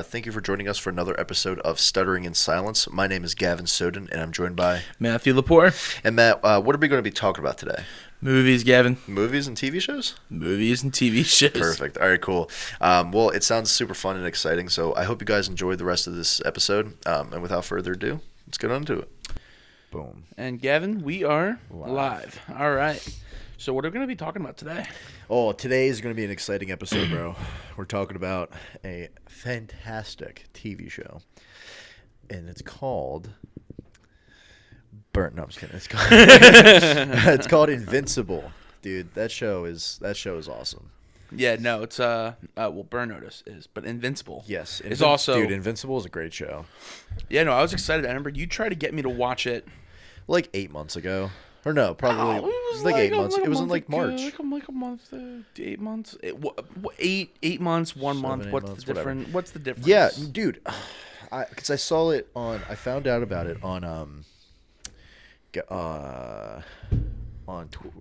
Thank you for joining us for another episode of Stuttering in Silence. My name is Gavin Soden, and I'm joined by Matthew Lepore. And Matt. What are we going to be talking about today? Movies, Gavin. Movies and TV shows? Movies and TV shows. Perfect. All right, cool. Well, it sounds super fun and exciting, so I hope you guys enjoyed the rest of this episode. And without further ado, let's get on to it. Boom. And Gavin, we are live. All right. So what are we going to be talking about today? Oh, today is going to be an exciting episode, bro. We're talking about a fantastic TV show, and it's called... No, I'm just kidding. It's called Invincible, dude. That show is awesome. Yeah, no, it's Burn Notice is, but Invincible. Yes, it's also Invincible is a great show. Yeah, no, I was excited. I remember you tried to get me to watch it like 8 months ago, or no, probably it was like 8 months. It was in like March. Like a month, 8 months. 8 months, 1 month. What's the difference? Whatever. What's the difference? Yeah, dude, because I saw it on. I found out about it on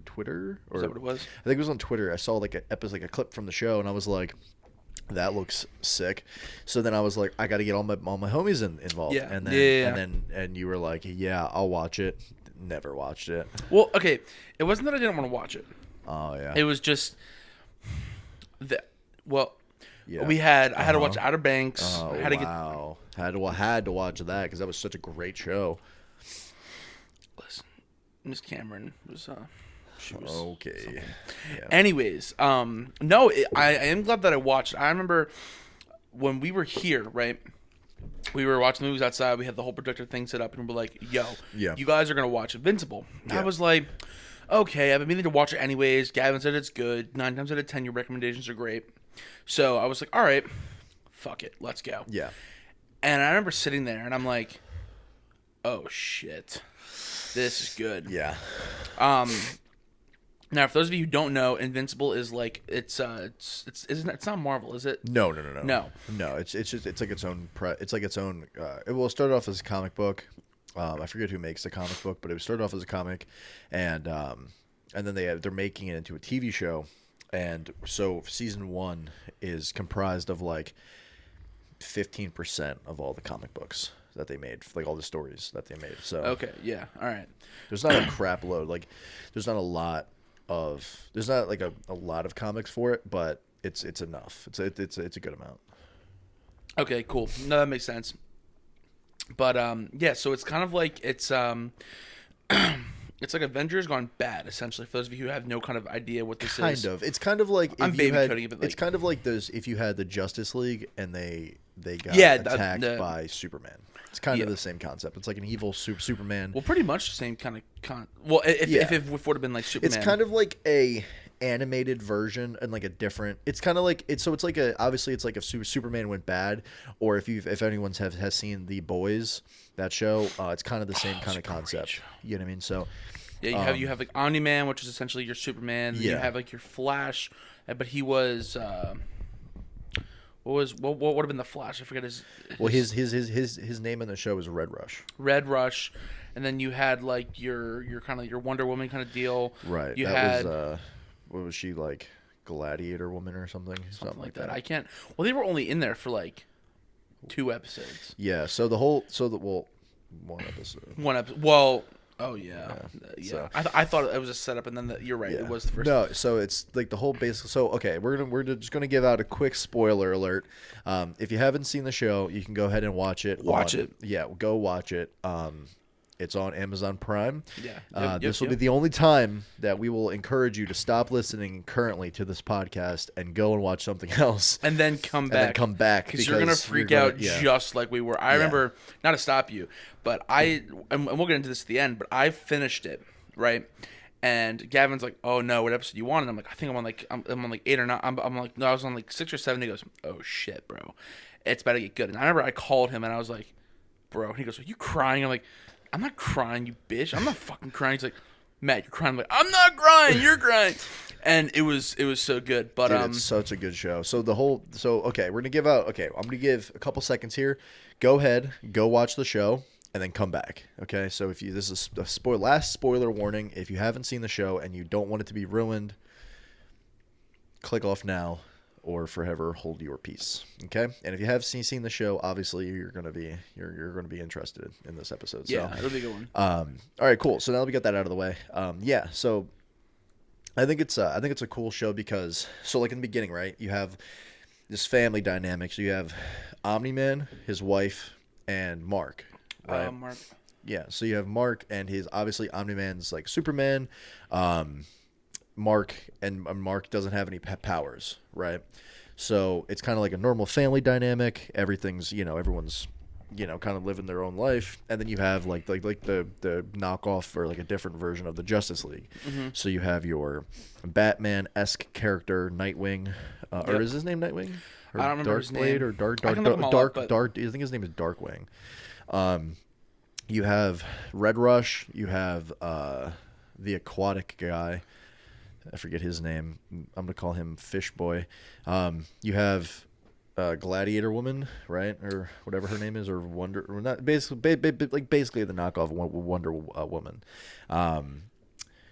Twitter, or is that what it was? I think it was on Twitter. I saw like a clip from the show, and I was like, "That looks sick." So then I was like, "I got to get all my homies involved." Yeah, and then and you were like, "Yeah, I'll watch it." Never watched it. Well, okay, it wasn't that I didn't want to watch it. Oh yeah. It was just that. Well, yeah. I had to watch Outer Banks. Oh, I had to wow. Had to watch that because that was such a great show. Miss Cameron was she was okay. Yeah. Anyways, no, I am glad that I watched. I remember when we were here, right? We were watching movies outside. We had the whole projector thing set up, and we were like, "Yo, you guys are gonna watch Invincible." Yeah. I was like, "Okay, I've been meaning to watch it anyways." Gavin said it's good. 9 times out of 10, your recommendations are great. So I was like, "All right, fuck it, let's go." Yeah. And I remember sitting there, and I'm like, "Oh shit." This is good. Yeah. Now, for those of you who don't know, Invincible is like it's not Marvel, is it? No. No. It's just it's like its own it will start off as a comic book. I forget who makes the comic book, but it started off as a comic, and then they're making it into a TV show, and so season 1 is comprised of like 15% of all the comic books that they made, like all the stories that they made. So okay, yeah, all right. There's not a crap load, like there's not like a lot of comics for it, but it's enough. It's a good amount. Okay, cool. No, that makes sense. But yeah, so it's kind of like it's like Avengers gone bad, essentially. For those of you who have no kind of idea what this is, kind of. It's kind of like I'm baby coding it, but like, it's kind of like those if you had the Justice League and they got attacked by Superman. It's kind of the same concept. It's like an evil Superman. Well, pretty much the same kind of well, if it would have been like Superman. It's kind of like a animated version and like a different. It's kind of like it's like obviously it's like if Superman went bad, or if anyone has seen The Boys, that show, it's kind of the same kind of concept. You know what I mean? So yeah, you have like Omni Man, which is essentially your Superman. Then you have like your Flash, but he was. What would have been the Flash? I forget his name in the show is Red Rush. Red Rush, and then you had like your kind of your Wonder Woman kind of deal. Right. You had what was she like, Gladiator Woman or something like that. I can't. Well, they were only in there for like 2 episodes. Yeah. One episode. Well. Oh yeah. So, I thought it was a setup, and then you're right. Yeah. It was the first. No, so it's like the whole basic. So okay, we're just gonna give out a quick spoiler alert. If you haven't seen the show, you can go ahead and watch it. Yeah, go watch it. It's on Amazon Prime. Yeah. This will be the only time that we will encourage you to stop listening currently to this podcast and go and watch something else. And then come back. Because you're going to freak out just like we were. I remember, not to stop you, but and we'll get into this at the end, but I finished it, right? And Gavin's like, "Oh no, what episode you want?" And I'm like, "I think I'm on like 8 or 9." I'm like, "No, I was on like 6 or 7." He goes, "Oh shit, bro, it's about to get good." And I remember I called him and I was like, "Bro," and he goes, "Are you crying?" I'm like, "I'm not crying, you bitch. I'm not fucking crying." He's like, "Matt, you're crying." I'm like, "I'm not crying, you're crying." And it was so good. But dude, it's such a good show. Okay, we're gonna give out. Okay, I'm gonna give a couple seconds here. Go ahead, go watch the show, and then come back. Okay, so this is a last spoiler warning. If you haven't seen the show and you don't want it to be ruined, click off now, or forever hold your peace. Okay, and if you have seen the show, obviously you're gonna be interested in this episode. So, yeah, it'll be a good one. All right, cool. So now that we got that out of the way, yeah. So I think it's a cool show because like in the beginning, right? You have this family dynamic. So you have Omni Man, his wife, and Mark. Right? Mark. Yeah. So you have Mark and his obviously Omni Man's like Superman. Mark doesn't have any powers, right? So it's kind of like a normal family dynamic. Everything's everyone's kind of living their own life, and then you have like the knockoff or like a different version of the Justice League. Mm-hmm. So you have your Batman-esque character Nightwing, or is his name Nightwing? Or I don't remember his name. Or Dark. I think his name is Darkwing. You have Red Rush. You have the aquatic guy. I forget his name. I'm gonna call him Fish Boy. You have Gladiator Woman, right, or whatever her name is, or Wonder, or not basically, basically the knockoff Wonder Woman.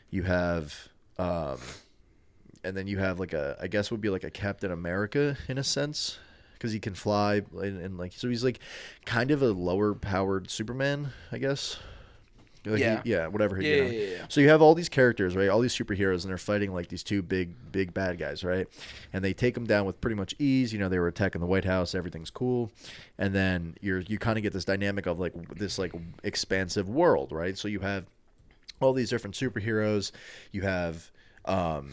You have, and then you have like I guess would be like a Captain America in a sense, because he can fly and like so he's like kind of a lower powered Superman, I guess. Like whatever. Yeah. So you have all these characters, right? All these superheroes, and they're fighting like these two big bad guys, right? And they take them down with pretty much ease. They were attacking the White House. Everything's cool, and then you kind of get this dynamic of like this like expansive world, right? So you have all these different superheroes. You have all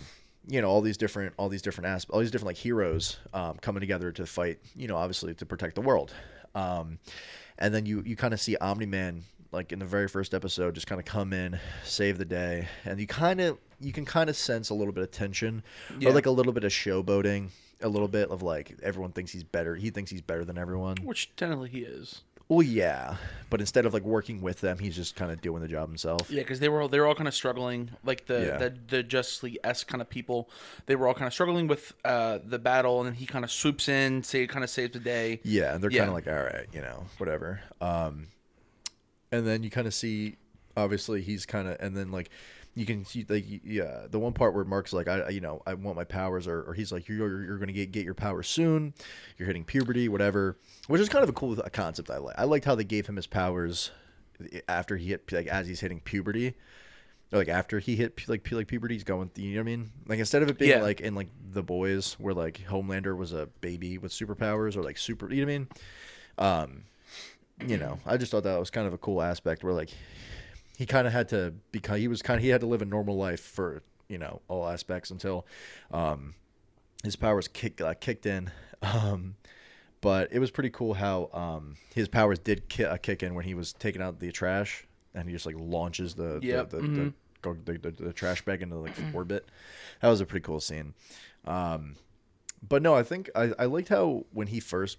these different like heroes coming together to fight. Obviously to protect the world. And then you kind of see Omni Man, like in the very first episode, just kind of come in, save the day, and you can kind of sense a little bit of tension, or like a little bit of showboating, a little bit of like everyone thinks he's better. He thinks he's better than everyone, which technically he is. Well, yeah, but instead of like working with them, he's just kind of doing the job himself. Yeah, because they were all kind of struggling, like the Justice League-esque kind of people. They were all kind of struggling with the battle, and then he kind of swoops in, kind of saves the day. Yeah, and they're kind of like, all right, whatever. And then you kind of see, obviously, he's kind of, and then like, you can see like, the one part where Mark's like, I want my powers, or he's like, you're gonna get your powers soon. You're hitting puberty, whatever, which is kind of a cool concept. I liked how they gave him his powers after he hit, like as he's hitting puberty, or like after he hit like puberty, he's going. You know what I mean? Like instead of it being like in like The Boys, where like Homelander was a baby with superpowers, or like super. You know what I mean? I just thought that was kind of a cool aspect where like he kind of had to he had to live a normal life for all aspects until his powers kicked in. But it was pretty cool how his powers did kick in when he was taking out the trash, and he just like launches the trash bag into like orbit. That was a pretty cool scene. But no, I think I liked how when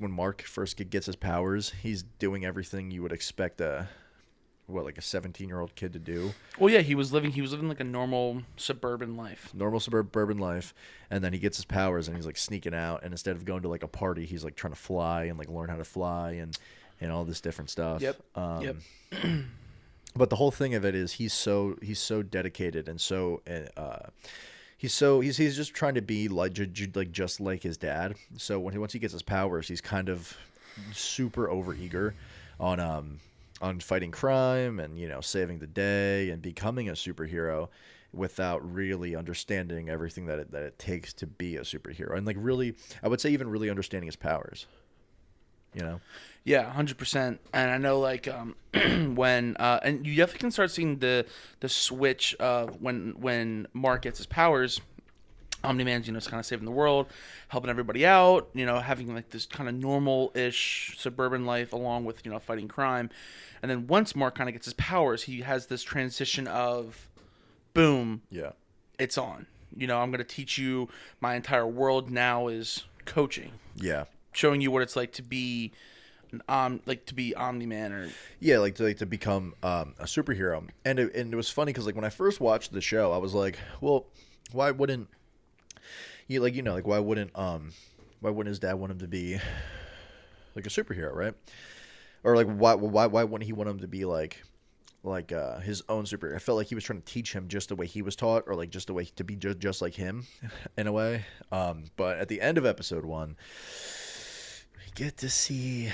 Mark first gets his powers, he's doing everything you would expect like a 17-year-old kid to do. Well, yeah, he was living like a normal suburban life. And then he gets his powers and he's like sneaking out, and instead of going to like a party, he's like trying to fly and like learn how to fly and all this different stuff. Yep. But the whole thing of it is he's so dedicated and so he's just trying to be like just like his dad. So once he gets his powers, he's kind of super overeager on fighting crime and saving the day and becoming a superhero, without really understanding everything that it takes to be a superhero, and like really, I would say even really understanding his powers. Yeah, 100%. And I know like when and you definitely can start seeing the switch of when Mark gets his powers. Omni-Man's, is kind of saving the world, helping everybody out, having like this kind of normal-ish suburban life along with, fighting crime. And then once Mark kind of gets his powers, he has this transition of, boom, it's on. I'm going to teach you, my entire world now is coaching. Yeah. Showing you what it's like to be Omni-Man, or to become a superhero. And it was funny because like when I first watched the show, I was like, well, why wouldn't why wouldn't his dad want him to be like a superhero, right? Or like why wouldn't he want him to be like his own superhero. I felt like he was trying to teach him just the way he was taught, or like just the way to be just like him, in a way. But at the end of episode 1, we get to see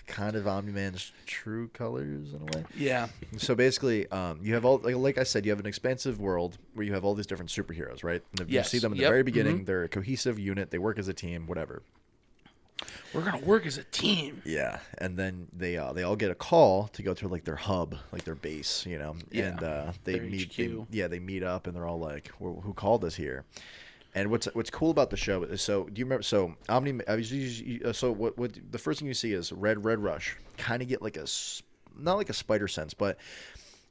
kind of Omni-Man's true colors in a way. Yeah. So basically, you have all like I said, you have an expansive world where you have all these different superheroes, right? And you see them in the very beginning. They're a cohesive unit. They work as a team. Whatever. We're gonna work as a team. Yeah, and then they all get a call to go to like their hub, like their base, you know. Yeah, and they meet. HQ. They meet up, and they're all like, "Who called us here?" And what's cool about the show is, so do you remember? So so what the first thing you see is Red Rush kind of get like not like a spider sense, but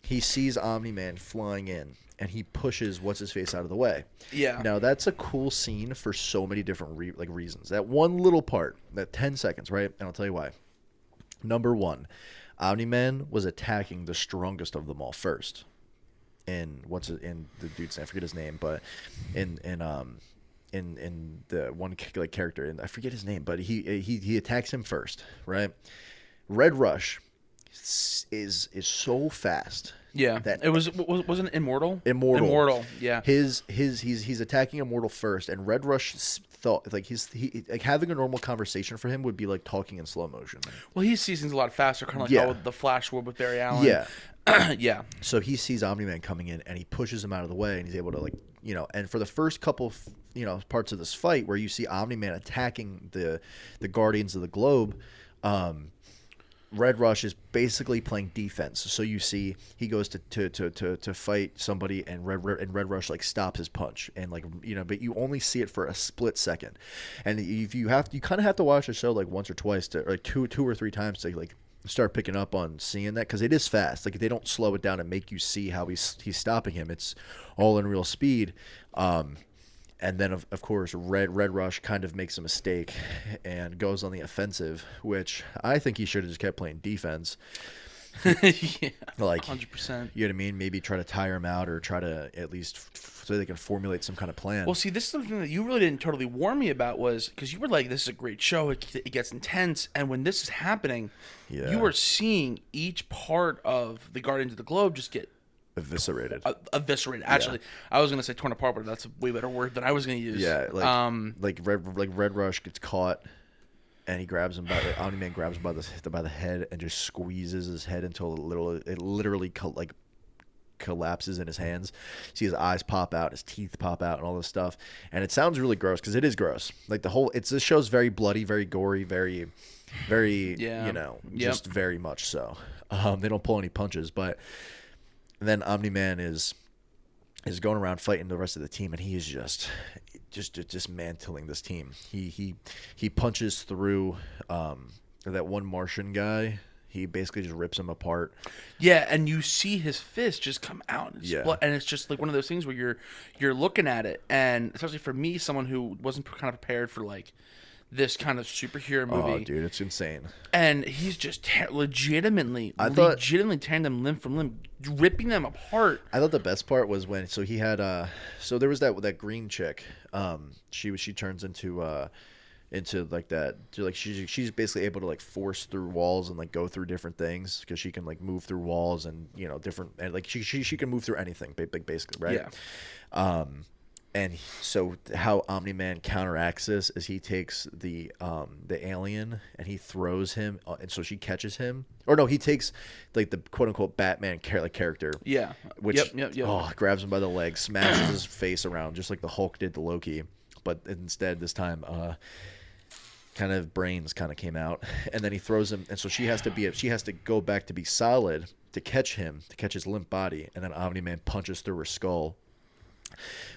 he sees Omni-Man flying in, and he pushes what's-his-face out of the way. Yeah. Now, that's a cool scene for so many different reasons. That one little part, that 10 seconds, right? And I'll tell you why. Number 1, Omni-Man was attacking the strongest of them all first. In the dude's name, I forget his name, but in the one like character, and I forget his name, but he attacks him first, right? Red Rush is so fast. Yeah, that it wasn't Immortal. Immortal. Yeah. He's attacking Immortal first, and Red Rush thought like like having a normal conversation for him would be like talking in slow motion. Well, he sees things a lot faster, kind of like how the Flash would with Barry Allen. Yeah. Yeah. So he sees Omni-Man coming in, and he pushes him out of the way, and he's able to and for the first couple parts of this fight where you see Omni-Man attacking the Guardians of the Globe, Red Rush is basically playing defense. So you see he goes to fight somebody, and Red Rush like stops his punch, and but you only see it for a split second. And if you kind of have to watch the show like once or twice or like two or three times to like start picking up on seeing that, because it is fast. Like they don't slow it down and make you see how he's stopping him. It's all in real speed. And then, of course, Red Rush kind of makes a mistake and goes on the offensive, which I think he should have just kept playing defense. Yeah, like 100%. You know what I mean? Maybe try to tire him out, or try to at least so they can formulate some kind of plan. Well, see, this is something that you really didn't totally warn me about, was because you were like, "This is a great show. It gets intense," and when this is happening, you are seeing each part of the Guardians of the Globe just get eviscerated. Actually, I was gonna say torn apart, but that's a way better word than I was gonna use. Yeah, like Red Rush gets caught, and he grabs him Omni-Man grabs him by the head and just squeezes his head until it literally collapses in his hands. See his eyes pop out, his teeth pop out, and all this stuff. And it sounds really gross because it is gross. Like this show's very bloody, very gory, very, very, just very much so. They don't pull any punches, but then Omni-Man is going around fighting the rest of the team, and he is just mantling this team. He punches through that one Martian guy. He basically just rips him apart. Yeah, and you see his fist just come out. And it's just like one of those things where you're looking at it, and especially for me, someone who wasn't kind of prepared for like this kind of superhero movie. Oh, dude, it's insane. And he's just legitimately tearing them limb from limb, ripping them apart. I thought the best part was when he had so there was that green chick. She turns into like that, like she's basically able to like force through walls and like go through different things, because she can like move through walls and different, and like she can move through anything basically, right? Yeah. And so how Omni-Man counteracts this is he takes the alien and he throws him, and so she catches him. Or no, he takes like the quote unquote Batman character. Yeah. Which Yep. Grabs him by the leg, smashes his face around just like the Hulk did to Loki, but instead this time kind of brains kind of came out, and then he throws him, and so she has to go back to be solid to catch his limp body, and then Omni-Man punches through her skull,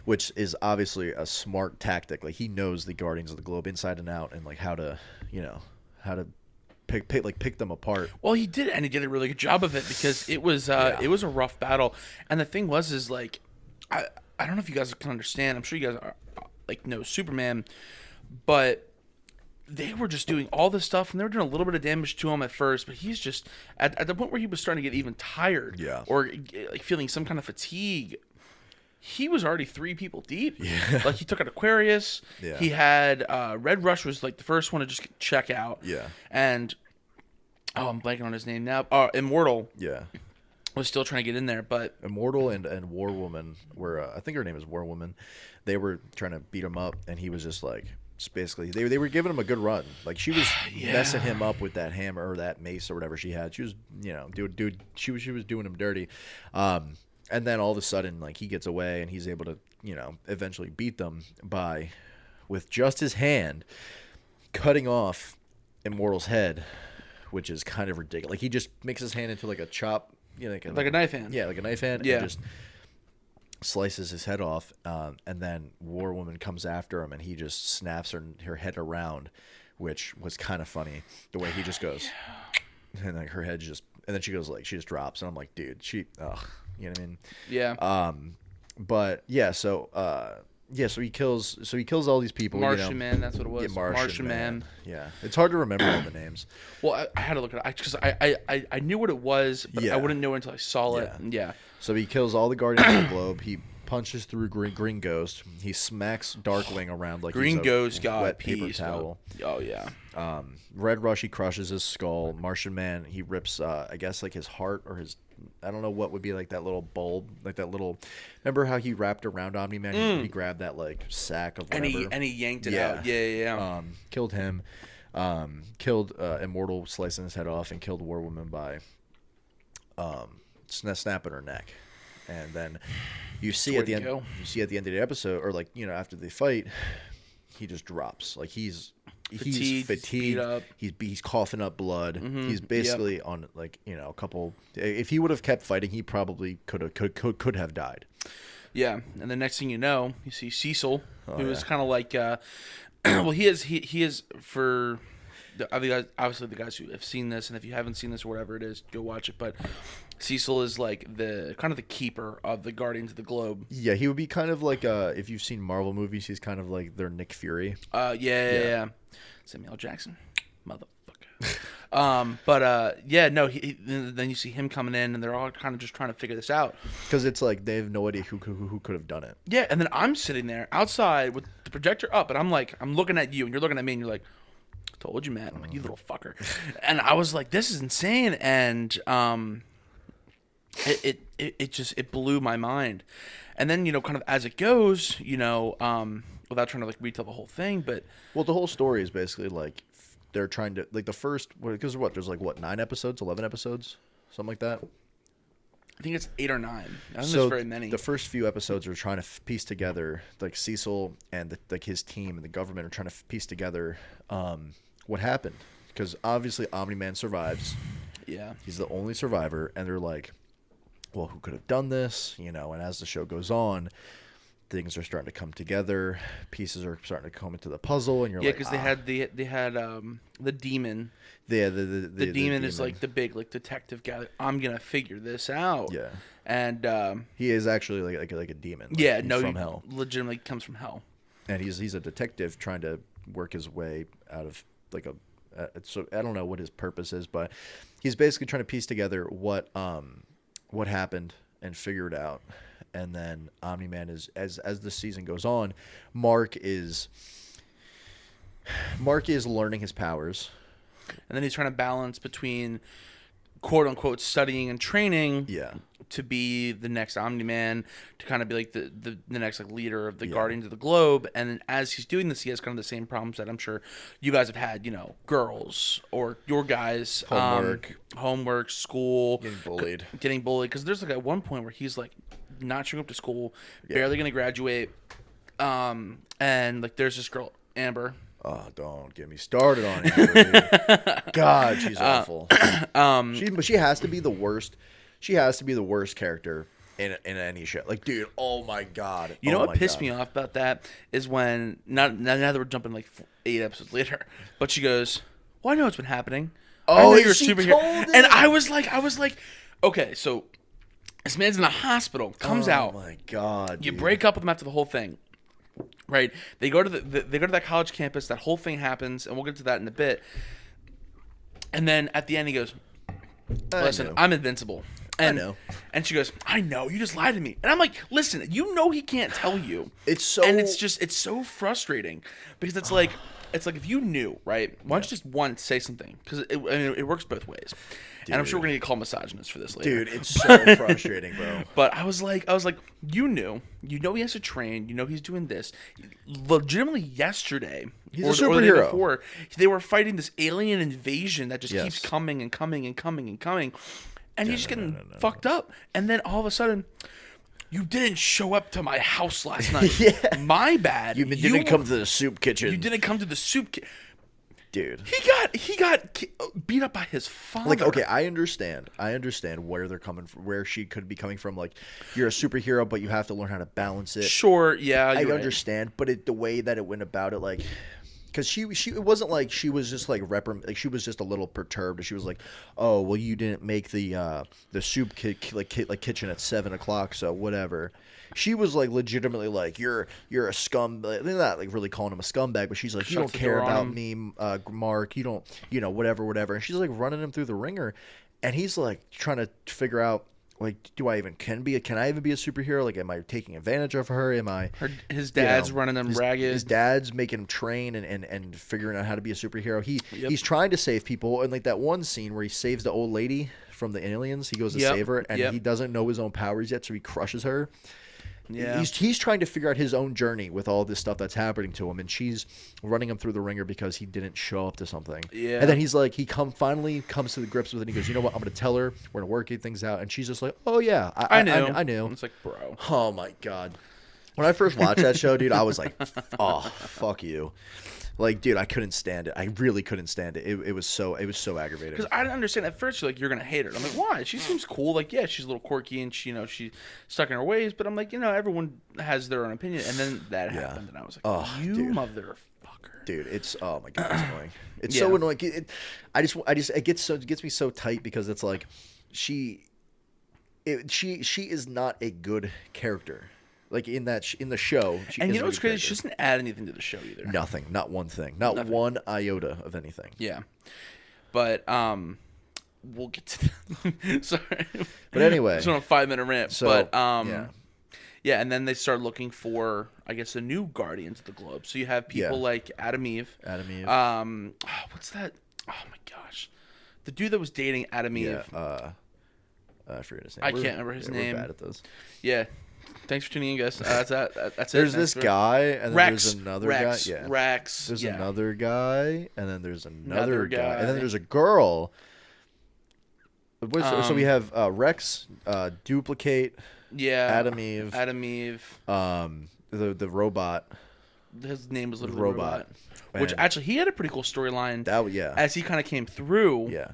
which is obviously a smart tactic. Like he knows the Guardians of the Globe inside and out, and like how to pick them apart. Well, he did, and he did a really good job of it, because it was a rough battle. And the thing is like I don't know if you guys can understand. I'm sure you guys are like know Superman, but they were just doing all this stuff, and they were doing a little bit of damage to him at first, but he's just at the point where he was starting to get even tired, or like feeling some kind of fatigue. He was already 3 people deep. Yeah. Like he took out Aquarius. Yeah. He had Red Rush was like the first one to just check out. Yeah. And I'm blanking on his name now. Immortal. Yeah. was still trying to get in there, but Immortal and War Woman were, I think her name is War Woman. They were trying to beat him up, and he was just like, basically, they were giving him a good run. Like, she was messing him up with that hammer or that mace or whatever she had. She was, she was doing him dirty. And then all of a sudden, like, he gets away, and he's able to, eventually beat them by, with just his hand, cutting off Immortal's head, which is kind of ridiculous. Like, he just makes his hand into like a chop. Like a knife hand. Yeah, like a knife hand. Yeah. And just slices his head off. And then War Woman comes after him, and he just snaps her head around, which was kind of funny. The way he just goes, and like her head just, and then she goes like, she just drops, and I'm like, dude, you know what I mean? Yeah. But yeah, so he kills all these people. Martian Man, that's what it was. Yeah, Martian Man. Yeah, it's hard to remember all the names. Well, I had to look at it because I knew what it was, but I wouldn't know until I saw it. Yeah. So he kills all the Guardians of the Globe. He punches through Green Ghost. He smacks Darkwing around like Green he's a Ghost got wet paper towel. Oh yeah. Red Rush, he crushes his skull. Martian Man, he rips I guess like his heart or his, I don't know what would be like that little bulb, like that little. Remember how he wrapped around Omni Man? He grabbed that like sack of whatever. And he yanked it out. Yeah. Killed him. Killed Immortal, slicing his head off, and killed War Woman by snapping her neck. And then you see at the end of the episode, or like after they fight, he just drops. Like he's fatigued. Up. He's coughing up blood. Mm-hmm. He's basically on like a couple. If he would have kept fighting, he probably could have died. Yeah, and the next thing you know, you see Cecil, who is kind of like, well, he is for. Obviously, the guys who have seen this, and if you haven't seen this or whatever it is, go watch it. But Cecil is like the kind of the keeper of the Guardians of the Globe. Yeah, he would be kind of like if you've seen Marvel movies, he's kind of like their Nick Fury. Yeah. Samuel Jackson, motherfucker. Then you see him coming in, and they're all kind of just trying to figure this out. Because it's like they have no idea who could have done it. Yeah, and then I'm sitting there outside with the projector up, and I'm looking at you, and you're looking at me, and you're like, told you, Matt. I'm like, you little fucker. And I was like, this is insane. And it blew my mind. And then, kind of as it goes, without trying to like retell the whole thing, but the whole story is basically like they're trying to like the first, because there's like 9 episodes, 11 episodes, something like that. I think it's 8 or 9. I think there's very many. The first few episodes are trying to piece together, like Cecil and like his team and the government are trying to piece together what happened, because obviously Omni-Man survives. Yeah, he's the only survivor, and they're like, well, who could have done this? And as the show goes on, things are starting to come together, pieces are starting to come into the puzzle, and you're like, because they had the demon. The demon is like the big like detective guy. Like, I'm gonna figure this out. Yeah, and he is actually like a demon. Like, yeah, from hell. Legitimately comes from hell. And he's a detective trying to work his way out of like so I don't know what his purpose is, but he's basically trying to piece together what happened and figure it out. And then Omni-Man is, as the season goes on, Mark is learning his powers, and then he's trying to balance between quote unquote studying and training to be the next Omni-Man, to kind of be like the next like leader of the Guardians of the Globe. And then as he's doing this, he has kind of the same problems that I'm sure you guys have had, girls or your guys, homework, school, getting bullied. Because there's like at one point where he's like not showing up to school, barely gonna graduate, and like there's this girl Amber. Oh, don't get me started on Amber. God, she's awful. She has to be the worst. She has to be the worst character in any show. Like, dude, oh my God. You know what pissed me off about that is when now that we're jumping like 8 episodes later, but she goes, "Well, I know what's been happening. Oh, I know you're a superhero." And I was like, okay, so this man's in the hospital, comes out. Oh my God. You break up with him after the whole thing. Right, they go to that college campus. That whole thing happens, and we'll get to that in a bit. And then at the end, he goes, "Listen, I'm invincible." And, I know. And she goes, "I know. You just lied to me." And I'm like, "Listen, he can't tell you." It's so frustrating, because it's like if you knew, right? Why don't you just say something? Because it works both ways. and I'm sure we're gonna get called misogynist for this later. Dude, it's so frustrating, bro. But I was like, you know he has to train. You know he's doing this. Legitimately, yesterday, he's a superhero. The day before, they were fighting this alien invasion that just keeps coming and coming and coming and coming, and he's just getting fucked up. And then all of a sudden, you didn't show up to my house last night. My bad. You didn't come to the soup kitchen. You didn't come to the soup kitchen. Dude, he got beat up by his father. Like, okay, I understand where they're coming from, where she could be coming from. Like, you're a superhero, but you have to learn how to balance it. Sure, yeah, I understand, but the way that it went about it, like, because she it wasn't like she was just like she was just a little perturbed. She was like, oh, well, you didn't make the soup kitchen at 7:00, so whatever. She was like legitimately like, you're a scum. They're not like really calling him a scumbag, but she's like, you don't care about me, Mark. You don't, whatever. And she's like running him through the ringer, and he's like trying to figure out, like, can I even be a superhero? Like, am I taking advantage of her? Am I? His dad's running him ragged. His dad's making him train and figuring out how to be a superhero. He's trying to save people, and like that one scene where he saves the old lady from the aliens. He goes to save her, and he doesn't know his own powers yet, so he crushes her. Yeah. He's trying to figure out his own journey with all this stuff that's happening to him, and she's running him through the ringer because he didn't show up to something. Yeah. And then he's like, finally comes to the grips with it, and he goes, you know what, I'm going to tell her, we're going to work things out. And she's just like, oh yeah, I knew. It's like, bro. Oh my God. When I first watched that show, dude, I was like, oh, fuck you. Like, dude, I couldn't stand it. I really couldn't stand it. It was so aggravating. Because I didn't understand at first. You're like, you're gonna hate her. I'm like, why? She seems cool. Like, yeah, she's a little quirky and she's stuck in her ways. But I'm like, everyone has their own opinion. And then that happened, and I was like, oh, you dude. Motherfucker, dude. It's oh my God, it's annoying. It's so annoying. It gets me so tight because it's like she is not a good character. Like in the show, and what's crazy? She doesn't add anything to the show either. Nothing, not one thing, not one iota of anything. Yeah, but we'll get to sorry. But anyway, just on a 5-minute rant. So, but yeah, and then they start looking for, I guess, the new Guardians of the Globe. So you have people like Adam Eve. What's that? Oh my gosh, the dude that was dating Adam Eve. I forget his name. I can't remember his name. We're bad at this. Yeah. Thanks for tuning in, guys. That's it. There's this guy, and then there's another guy. Yeah. Rex. There's another guy, and then there's another guy. And then there's a girl. So we have Rex, Duplicate, Adam Eve. The robot. His name was literally Robot. Which, actually, he had a pretty cool storyline. As he kind of came through. Yeah.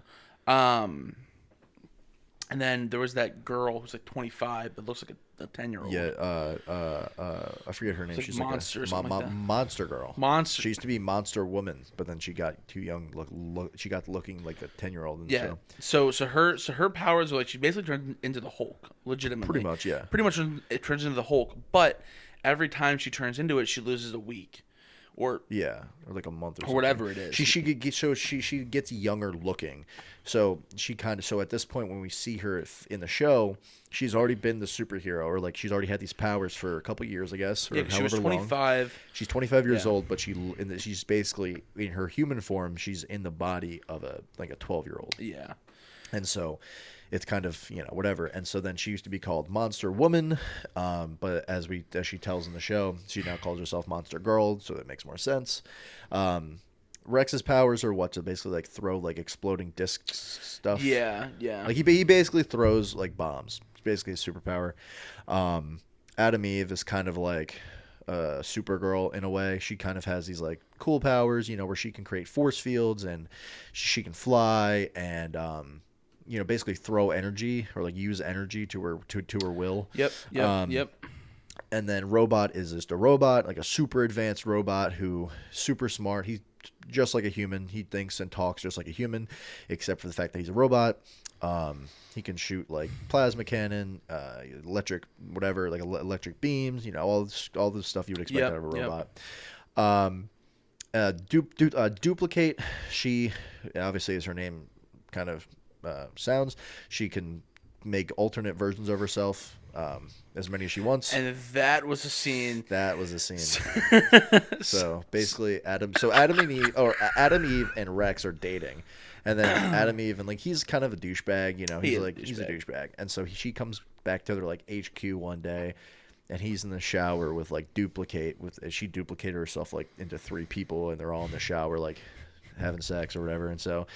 And then there was that girl who's like 25 but looks like a 10-year-old. Yeah, I forget her name. She's like Monster or something like that. Monster Girl. Monster. She used to be Monster Woman, but then she got too young. She got looking like a 10-year-old in the show. So her powers are like she basically turns into the Hulk, legitimately. Pretty much, yeah. Pretty much it turns into the Hulk, but every time she turns into it, she loses a week. Or like a month or whatever it is. She gets younger looking, so at this point when we see her in the show, she's already been the superhero, or like she's already had these powers for a couple years, I guess. Or she was 25. Long. She's 25 years old, but she's basically in her human form. She's in the body of a 12-year-old. Yeah, and so. It's kind of, whatever. And so then she used to be called Monster Woman. But as she tells in the show, she now calls herself Monster Girl. So it makes more sense. Rex's powers are what? To basically like throw like exploding disc stuff. Yeah. Like he basically throws like bombs. It's basically a superpower. Adam Eve is kind of like Supergirl in a way. She kind of has these like cool powers, where she can create force fields and she can fly and, basically throw energy or like use energy to her will. Yep. And then Robot is just a robot, like a super advanced robot who super smart. He's just like a human. He thinks and talks just like a human, except for the fact that he's a robot. He can shoot like plasma cannon, electric whatever, like electric beams. All the stuff you would expect out of a robot. Duplicate. She obviously, as her name kind of sounds, she can make alternate versions of herself, as many as she wants. And that was a scene. So basically, Adam Eve and Rex are dating, And then Adam Eve, and like he's kind of a douchebag, you know. He's a douchebag, and so she comes back to their like HQ one day, and he's in the shower with like she duplicated herself like into 3 people, and they're all in the shower like having sex or whatever, and so.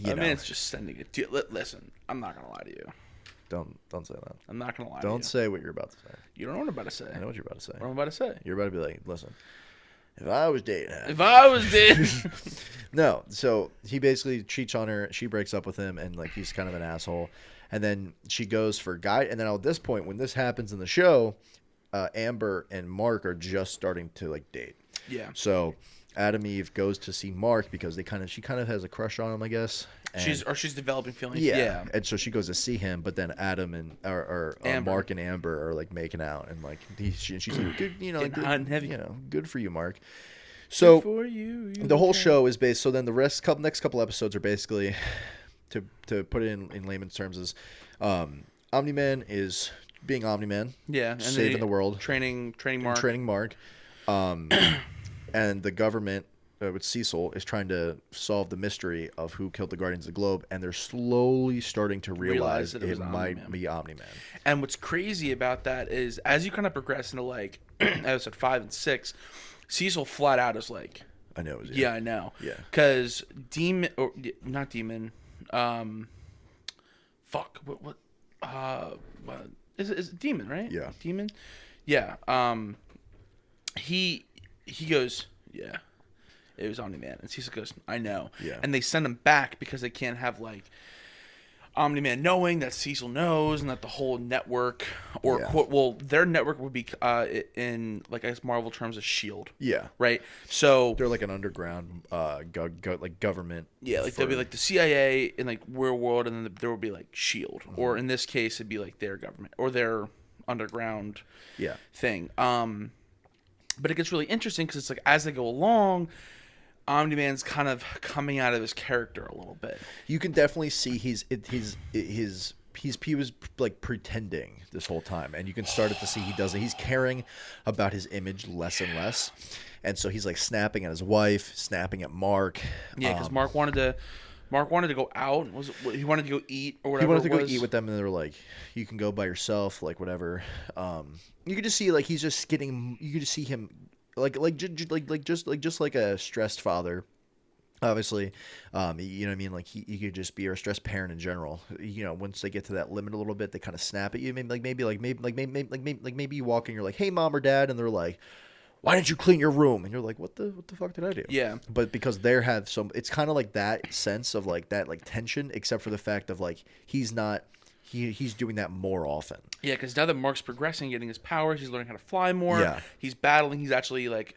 I mean, it's just sending it. Listen, I'm not gonna lie to you. Don't say that. I'm not gonna lie to you. Don't say what you're about to say. You don't know what I'm about to say. I know what you're about to say. What I'm about to say. You're about to be like, listen, if I was dating No, so he basically cheats on her. She breaks up with him, and like he's kind of an asshole. And then she goes for and then at this point, when this happens in the show, Amber and Mark are just starting to like date. Yeah. So Adam Eve goes to see Mark because she kind of has a crush on him, I guess. And she's developing feelings. Yeah. And so she goes to see him, but then Adam and Mark and Amber are like making out, and like she's like, good, you know, like, good for you, Mark. So the whole show is based. So then the next couple episodes are basically, to put it in layman's terms, is Omni Man is being Omni Man. Yeah, and saving the world, training Mark. And the government with Cecil is trying to solve the mystery of who killed the Guardians of the Globe, and they're slowly starting to realize it might be Omni-Man. And what's crazy about that is, as you kind of progress into like episode 5 and 6, Cecil flat out is like, I know. Yeah, I know. Yeah. Because not Demon. Fuck. What? Is it Demon, right? Yeah. Demon. Yeah. He goes, yeah, it was Omni-Man. And Cecil goes, I know. Yeah. And they send him back because they can't have, like, Omni-Man knowing that Cecil knows, and that the whole network, their network would be, in, like, I guess Marvel terms, a S.H.I.E.L.D. Yeah. Right? So they're like an underground, like government. Yeah, like there'll be, like, the CIA in, like, real world, and then there will be, like, S.H.I.E.L.D. Mm-hmm. Or in this case, it'd be, like, their government, or their underground thing. But it gets really interesting because it's like as they go along, Omni-Man's kind of coming out of his character a little bit. You can definitely see he was like pretending this whole time, and you can start to see he doesn't. He's caring about his image less and less, and so he's like snapping at his wife, snapping at Mark. Yeah, because Mark wanted to go out. He wanted to go eat or whatever. He wanted to go eat with them, and they were like, "You can go by yourself, like whatever." You could just see like he's just getting. You could just see him just like a stressed father. Obviously, you know what I mean. Like you could just be a stressed parent in general. You know, once they get to that limit a little bit, they kind of snap at you. Maybe you walk in, you're like, "Hey, mom or dad," and they're like, "Why didn't you clean your room?" And you're like, what the fuck did I do? Yeah. But because they have it's kind of like that sense of like that like tension, except for the fact of like he's doing that more often. Yeah, because now that Mark's progressing, getting his powers, he's learning how to fly more. Yeah. He's battling. He's actually like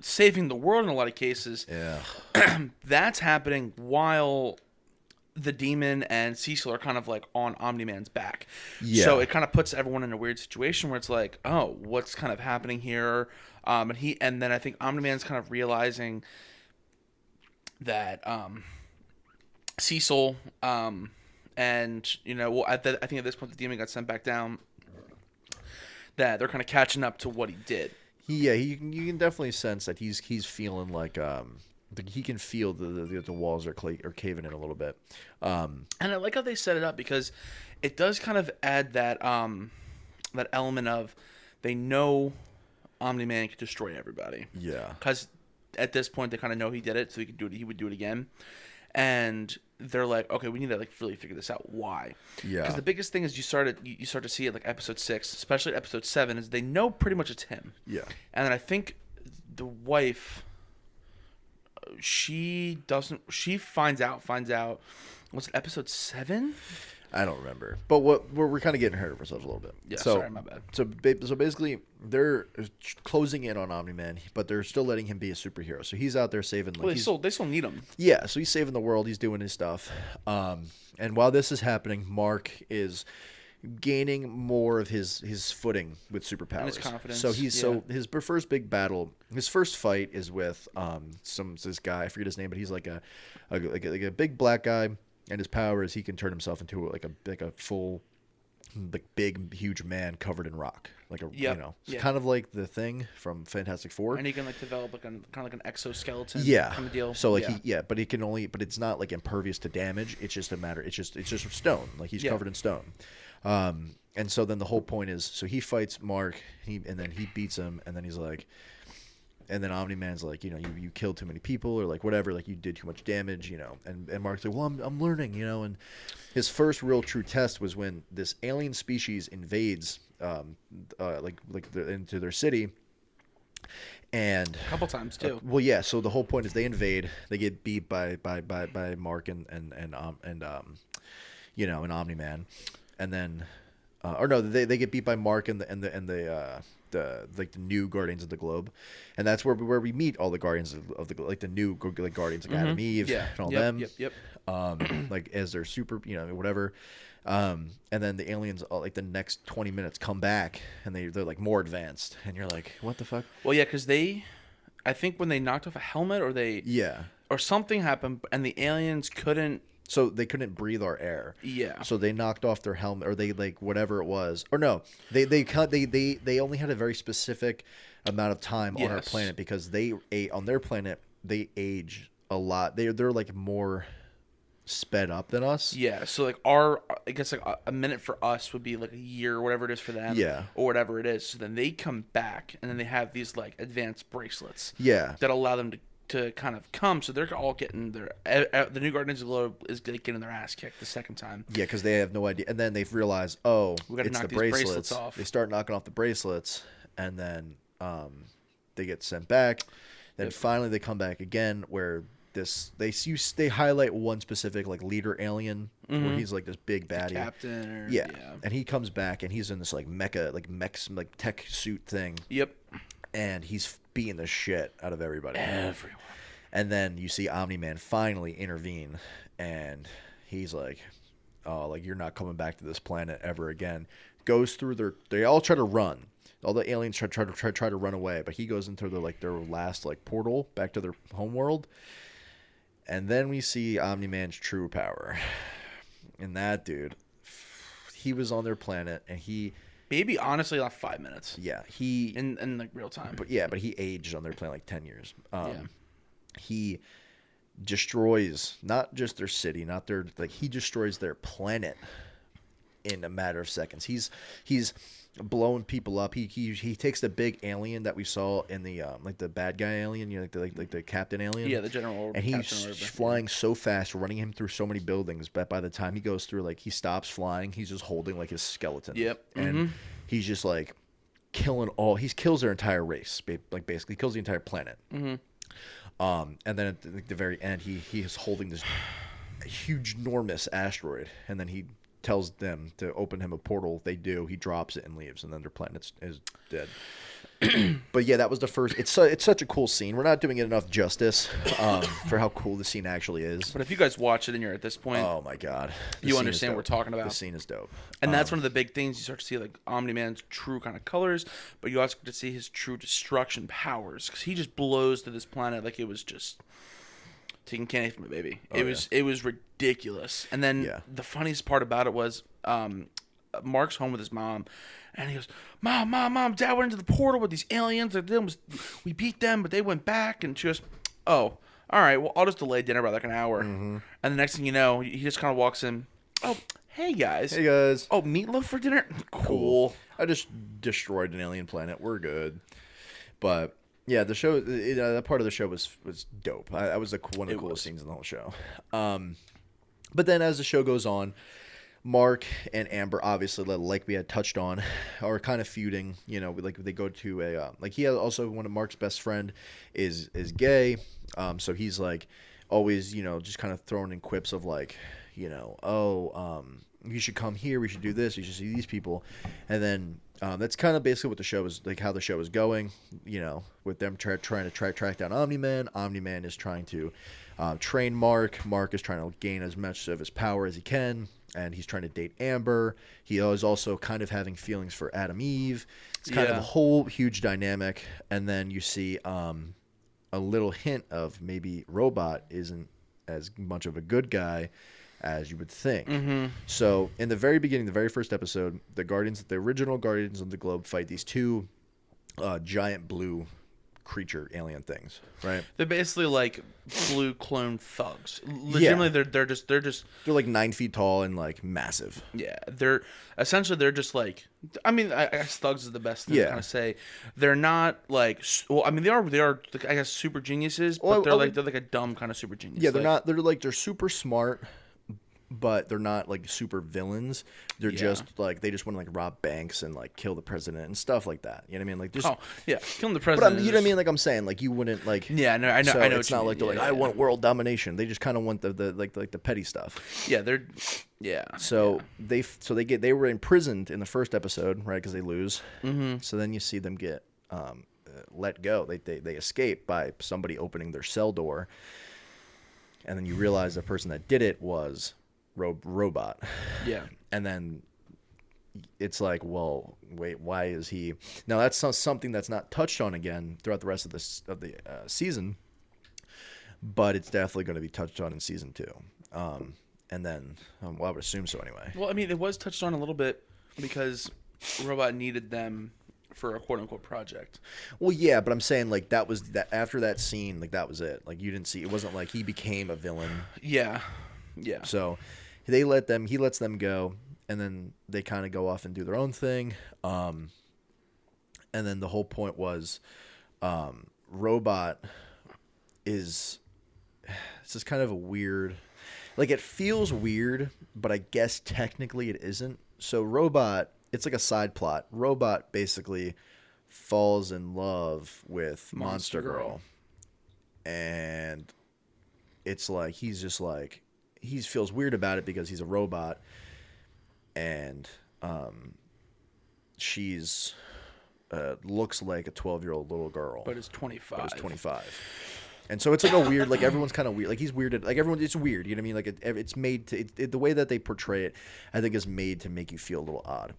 saving the world in a lot of cases. Yeah. That's happening while the Demon and Cecil are kind of like on Omni-Man's back. Yeah. So it kind of puts everyone in a weird situation where it's like, oh, what's kind of happening here? And then I think Omni-Man's kind of realizing that Cecil and you know, well, I think at this point the Demon got sent back down. That they're kind of catching up to what he did. Yeah, you can definitely sense that he's feeling like he can feel the walls are caving in a little bit. And I like how they set it up because it does kind of add that that element of they know Omni-Man can destroy everybody. Yeah. Because at this point they kind of know he did it, so he would do it again. And they're like, okay, we need to like really figure this out. Why? Yeah. Because the biggest thing is you start to see it like episode 6, especially episode 7, is they know pretty much it's him. Yeah. And then I think the wife, she finds out. Was it episode 7? I don't remember, but we're kind of getting ahead of ourselves a little bit. Yeah, sorry, my bad. So basically, they're closing in on Omni-Man, but they're still letting him be a superhero. So he's out there saving. Like, they still need him. Yeah, so he's saving the world. He's doing his stuff. And while this is happening, Mark is gaining more of his footing with superpowers. And his confidence. So his first big battle, his first fight is with this guy. I forget his name, but he's like a big black guy. And his power is he can turn himself into like a full like big, huge man covered in rock, like a it's yeah. kind of like the Thing from Fantastic Four. And he can like develop like kind of like an exoskeleton. Yeah, kind of deal. So like but he can only, but it's not like impervious to damage. It's just a matter. It's just stone. Like he's covered in stone. And so then the whole point is, so he fights Mark, and then he beats him, and then he's like. And then Omni-Man's like, you killed too many people, or like whatever, like you did too much damage, And Mark's like, well, I'm learning, And his first real true test was when this alien species invades, into their city, and a couple times too. Well, yeah. So the whole point is they invade, they get beat by Mark and Omni-Man, and then, or no, they get beat by Mark and the new Guardians of the Globe, and that's where we meet all the Guardians of the like the new like Guardians of Adam Eve and all them. Yep. Like as their super, whatever. And then the aliens, like the next 20 minutes, come back and they're like more advanced, and you're like, what the fuck? Well, yeah, because I think when they knocked off a helmet or something happened, and the aliens couldn't. So they couldn't breathe our air. Yeah. So they knocked off their helmet, or they like whatever it was, or no, they only had a very specific amount of time on our planet, because on their planet they age a lot. They're like more sped up than us. Yeah. So like I guess like a minute for us would be like a year or whatever it is for them. Yeah. Or whatever it is. So then they come back, and then they have these like advanced bracelets. Yeah. That allow them to kind of come, so they're all getting the new Guardians of the Globe is getting their ass kicked the second time. Yeah, because they have no idea, and then they've realized, we got to knock these bracelets off. They start knocking off the bracelets, and then they get sent back. Then finally they come back again, where they highlight one specific like leader alien, where he's like this big baddie, captain, and he comes back and he's in this like mecha like tech suit thing. Yep. And he's beating the shit out of everybody. Everyone. And then you see Omni-Man finally intervene, and he's like, oh, like, you're not coming back to this planet ever again. Goes through they all try to run. All the aliens try to run away, but he goes into their last like portal back to their home world. And then we see Omni-Man's true power. And that dude, he was on their planet, and he... Maybe honestly, like 5 minutes. Yeah, he in like real time. But he aged on their planet like 10 years. He destroys not just their city, not their he destroys their planet in a matter of seconds. He's blowing people up. He takes the big alien that we saw in the like the bad guy alien, like the captain alien. Yeah, the general. And he's flying so fast, running him through so many buildings. But by the time he goes through, like he stops flying, he's just holding like his skeleton. Yep. And he's just like killing he kills their entire race. Like basically kills the entire planet. And then at the very end, he is holding this huge, enormous asteroid, and then he tells them to open him a portal. They do. He drops it and leaves, and then their planet is dead. But yeah, that was the first. It's such a cool scene. We're not doing it enough justice for how cool the scene actually is. But if you guys watch it and you're at this point, oh my god, you understand what we're talking about. The scene is dope, and that's one of the big things. You start to see like Omni-Man's true kind of colors, but you also get to see his true destruction powers, because he just blows to this planet like it was just taking candy from a baby. It was ridiculous. And then the funniest part about it was Mark's home with his mom, and he goes, Mom, Dad went into the portal with these aliens. We beat them, but they went back. And she goes, oh, all right, well, I'll just delay dinner by like an hour. And the next thing you know, he just kind of walks in. Oh, hey, guys. Hey, guys. Oh, meatloaf for dinner? Cool. I just destroyed an alien planet. We're good. But... yeah, the show, that part of the show was dope. That was one of the coolest scenes in the whole show. But then as the show goes on, Mark and Amber, obviously, like we had touched on, are kind of feuding. Like they go to a he has also one of Mark's best friend is gay, so he's like always just kind of throwing in quips of like you should come here, we should do this, you should see these people, and then that's kind of basically what the show is like, how the show is going. With them trying to track down Omni-Man. Omni-Man is trying to train Mark. Mark is trying to gain as much of his power as he can, and he's trying to date Amber. He is also kind of having feelings for Adam Eve. It's kind of a whole huge dynamic. And then you see a little hint of maybe Robot isn't as much of a good guy as you would think. Mm-hmm. So in the very beginning, the very first episode, the original Guardians of the Globe fight these two giant blue creature alien things, right? They're basically like blue clone thugs. Legitimately, they're just like 9 feet tall and like massive. Yeah, they're just like, I mean, I guess thugs is the best thing to kind of say. They're not like, well, I mean, they are I guess super geniuses, but they're like a dumb kind of super genius. Yeah, they're super smart, but they're not like super villains. They're just like they just want to like rob banks and like kill the president and stuff like that. You know what I mean? Like just killing the president. But you know what I mean? Like I'm saying, like you wouldn't like. Yeah, no, I know. I know. It's not like they're like I want world domination. They just kind of want the like the petty stuff. Yeah, they're. Yeah. So they were imprisoned in the first episode, right? Because they lose. Mm-hmm. So then you see them get let go. They escape by somebody opening their cell door, and then you realize the person that did it was robot. Yeah. And then it's like, well, wait, why is he? Now that's something that's not touched on again throughout the rest of the season, but it's definitely going to be touched on in season 2. And then, well, I would assume so anyway. Well, I mean, it was touched on a little bit because robot needed them for a quote unquote project. Well, yeah, but I'm saying like that was that after that scene, like that was it. Like you didn't see, it wasn't like he became a villain. Yeah. Yeah. So he lets them go, and then they kind of go off and do their own thing. And then the whole point was, robot is, it's just kind of a weird, like it feels weird, but I guess technically it isn't. So robot, it's like a side plot. Robot basically falls in love with Monster Girl. And it's like he feels weird about it because he's a robot, and she's looks like a 12-year-old little girl, but is 25. And so it's like a weird, like everyone's kind of weird, like he's weirded, like everyone, it's weird, you know what I mean? Like it's made to the way that they portray it, I think is made to make you feel a little odd.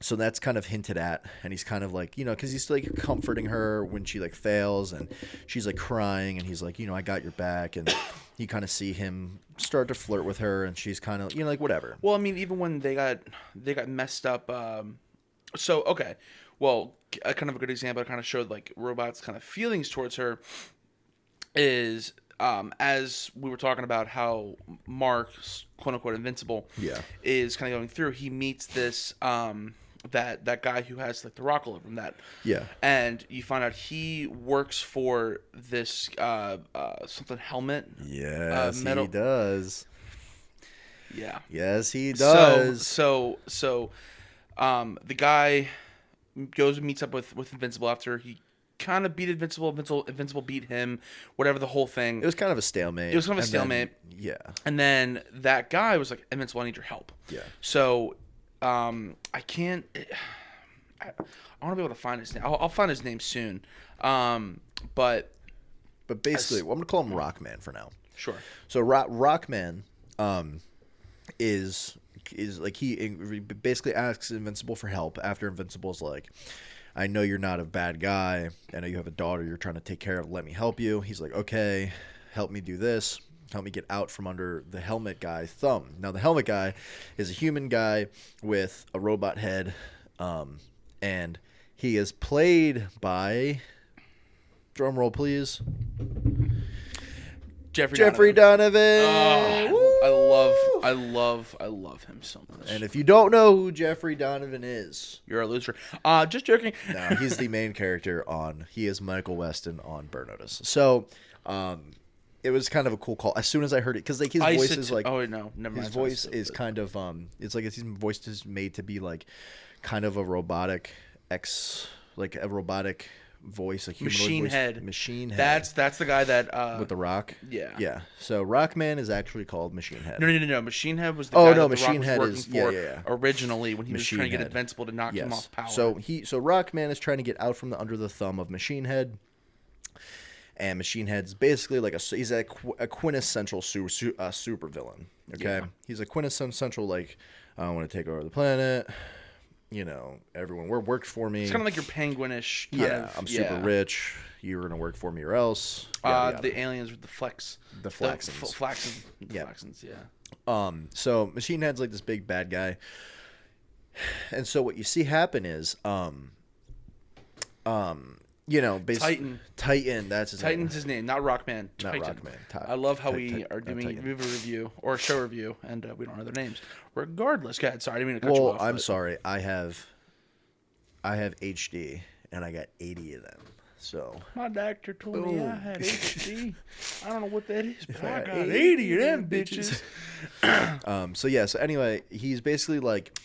So that's kind of hinted at, and he's kind of like, you know, because he's like comforting her when she like fails, and she's like crying, and he's like, you know, I got your back, and you kind of see him start to flirt with her, and she's kind of, you know, like whatever. Well, I mean, even when they got messed up. So okay, well, kind of a good example. Kind of showed like robot's kind of feelings towards her is as we were talking about how Mark's quote unquote invincible is kind of going through. He meets this that guy who has like the rock all over him, and you find out he works for this something helmet. Yes, metal. he does. Yeah. Yes, he does. So the guy goes and meets up with Invincible after he kind of beat Invincible. Invincible beat him. Whatever the whole thing. It was kind of a stalemate. Yeah. And then that guy was like, Invincible, I need your help. Yeah. So, I can't. I want to be able to find his name. I'll find his name soon. But basically, I'm gonna call him Rockman for now. Sure. So Rockman, is like he basically asks Invincible for help after Invincible's like, I know you're not a bad guy. I know you have a daughter you're trying to take care of. Let me help you. He's like, okay, help me do this. Help me get out from under the helmet guy's thumb. Now, the helmet guy is a human guy with a robot head, and he is played by, drum roll please, Jeffrey Donovan. Oh, I love him so much. And if you don't know who Jeffrey Donovan is, you're a loser. Just joking. No, he's the main character he is Michael Weston on Burn Notice. So, it was kind of a cool call. As soon as I heard it, because like his voice is like, oh no, never mind. His voice is kind of it's like his voice is made to be like kind of a robotic voice, a humanoid machine head. That's the guy that with the rock. Yeah. So Rockman is actually called Machine Head. No. Machine Head was the guy that Machine the Rock was Head working is for originally when he Machine was trying to get Head. Invincible to knock him off power. So Rockman is trying to get out from under the thumb of Machine Head. And Machine Head's basically like he's a quintessential super villain. Okay, he's a quintessential like, I want to take over the planet. everyone worked for me. It's kind of like your penguinish. I'm super rich. You're gonna work for me or else. Yada, yada. The aliens with the flaxens. Flaxens, yeah. So Machine Head's like this big bad guy, and so what you see happen is, basically Titan. That's his Titan's name. his name, not Rockman. Not Titan. Rockman. I love how we are doing movie review or show review, and we don't know their names. Regardless, go ahead. Sorry, I didn't mean to cut you off. I'm sorry. I have HD, and I got 80 of them. So my doctor told me I had HD. I don't know what that is, but I got 80 of them bitches. So anyway, he's basically like,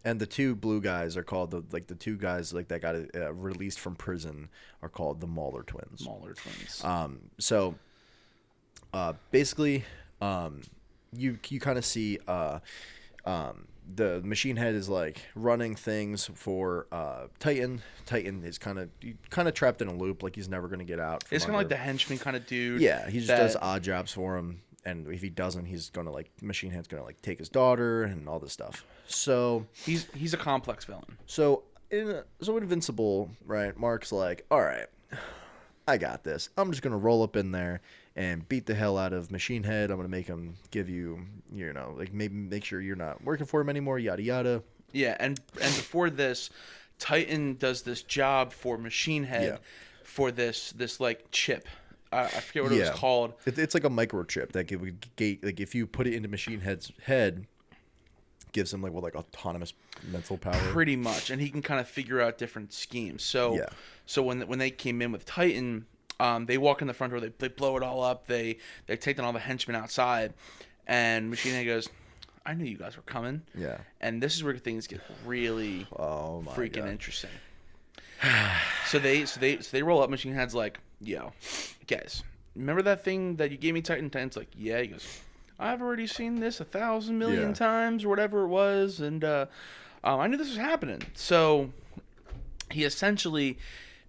and the two blue guys are called the two guys that got released from prison are called the Mauler twins. So basically, you kind of see the Machine Head is like running things for Titan. Titan is kind of trapped in a loop, like he's never going to get out. It's kind of like the henchman kind of dude. Yeah, he just does odd jobs for him, and if he doesn't, he's going to Machine Head's going to take his daughter and all this stuff. So he's a complex villain. So Invincible, right? Mark's like, all right, I got this. I'm just going to roll up in there and beat the hell out of Machine Head. I'm going to make him give you, maybe make sure you're not working for him anymore, yada, yada. Yeah, and before this, Titan does this job for Machine Head for this chip. I forget what it was called. It's like a microchip that if you put it into Machine Head's head, gives him autonomous mental power. Pretty much, and he can kind of figure out different schemes. So when they came in with Titan, they walk in the front door, they blow it all up, they take down all the henchmen outside, and Machine Head goes, I knew you guys were coming. Yeah. And this is where things get really freaking interesting. So they roll up. Machine Head's like, yo, guys, remember that thing that you gave me, Titan? Titan's like, yeah. He goes, I've already seen this 1,000 million times or whatever it was, and I knew this was happening. So he essentially,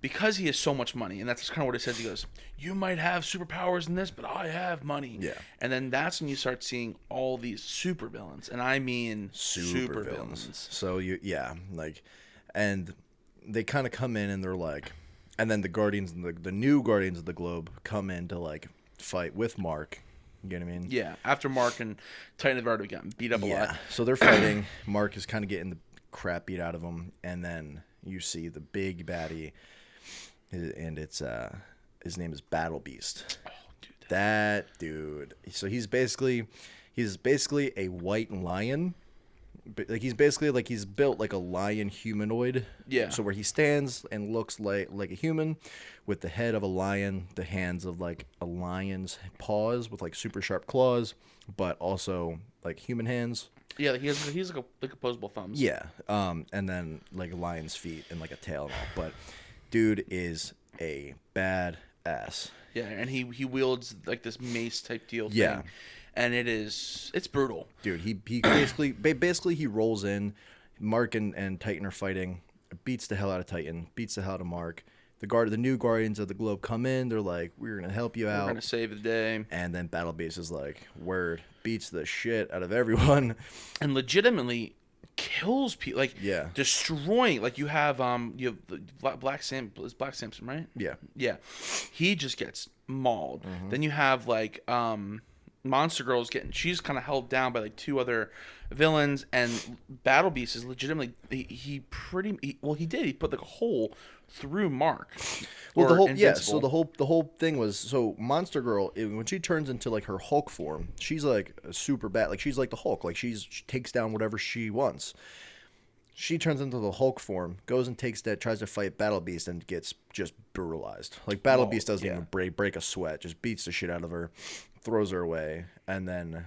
because he has so much money, and that's kind of what he says, he goes, you might have superpowers in this, but I have money. Yeah. And then that's when you start seeing all these super villains, and I mean super villains. So and they kind of come in and they're like, and then the Guardians, the new Guardians of the Globe come in to fight with Mark. You get what I mean? Yeah. After Mark and Titan have already gotten beat up a lot. So they're fighting. Mark is kind of getting the crap beat out of him, and then you see the big baddie, and it's his name is Battle Beast. Oh, dude. That dude. So he's basically a white lion. He's built like a lion humanoid. Yeah. So where he stands and looks like a human, with the head of a lion, the hands of a lion's paws with super sharp claws, but also human hands. Yeah, he's like opposable thumbs. Yeah. And then lion's feet and a tail and all. But dude is a bad ass. Yeah, and he wields this mace type deal thing. Yeah. And it's brutal. Dude, he basically he rolls in. Mark and Titan are fighting. Beats the hell out of Titan. Beats the hell out of Mark. The new Guardians of the Globe come in. They're like, we're gonna help you out. We're gonna save the day. And then Battle Beast is like, word. Beats the shit out of everyone. And legitimately kills people. Destroying. You have Black Samson, right? Yeah. Yeah. He just gets mauled. Mm-hmm. Then you have Monster Girl's she's kind of held down by two other villains, and Battle Beast is legitimately he put a hole through Mark. Well, so the whole thing was, so Monster Girl, when she turns into her Hulk form, she's super bad. She's like the Hulk. She takes down whatever she wants. She turns into the Hulk form, goes and tries to fight Battle Beast, and gets just brutalized. Battle Beast doesn't even break a sweat, just beats the shit out of her, throws her away, and then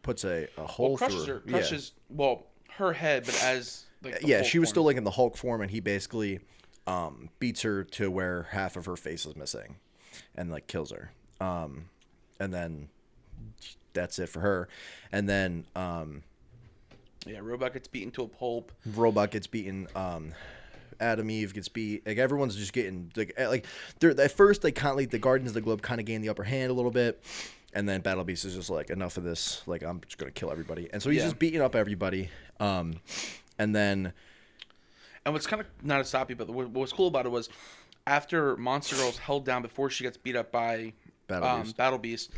puts a hole through her. Crushes her head, but as she was still in the Hulk form, and he basically beats her to where half of her face is missing, and kills her. And then that's it for her. And then Robot gets beaten to a pulp. Robot gets beaten. Adam Eve gets beat. Everyone's just getting at first they kind of the Guardians of the Globe kind of gain the upper hand a little bit, and then Battle Beast is just enough of this. I'm just gonna kill everybody, and so he's just beating up everybody. And then And what's kind of not to stop you, but what was cool about it was after Monster Girl's held down before she gets beat up by Battle Beast.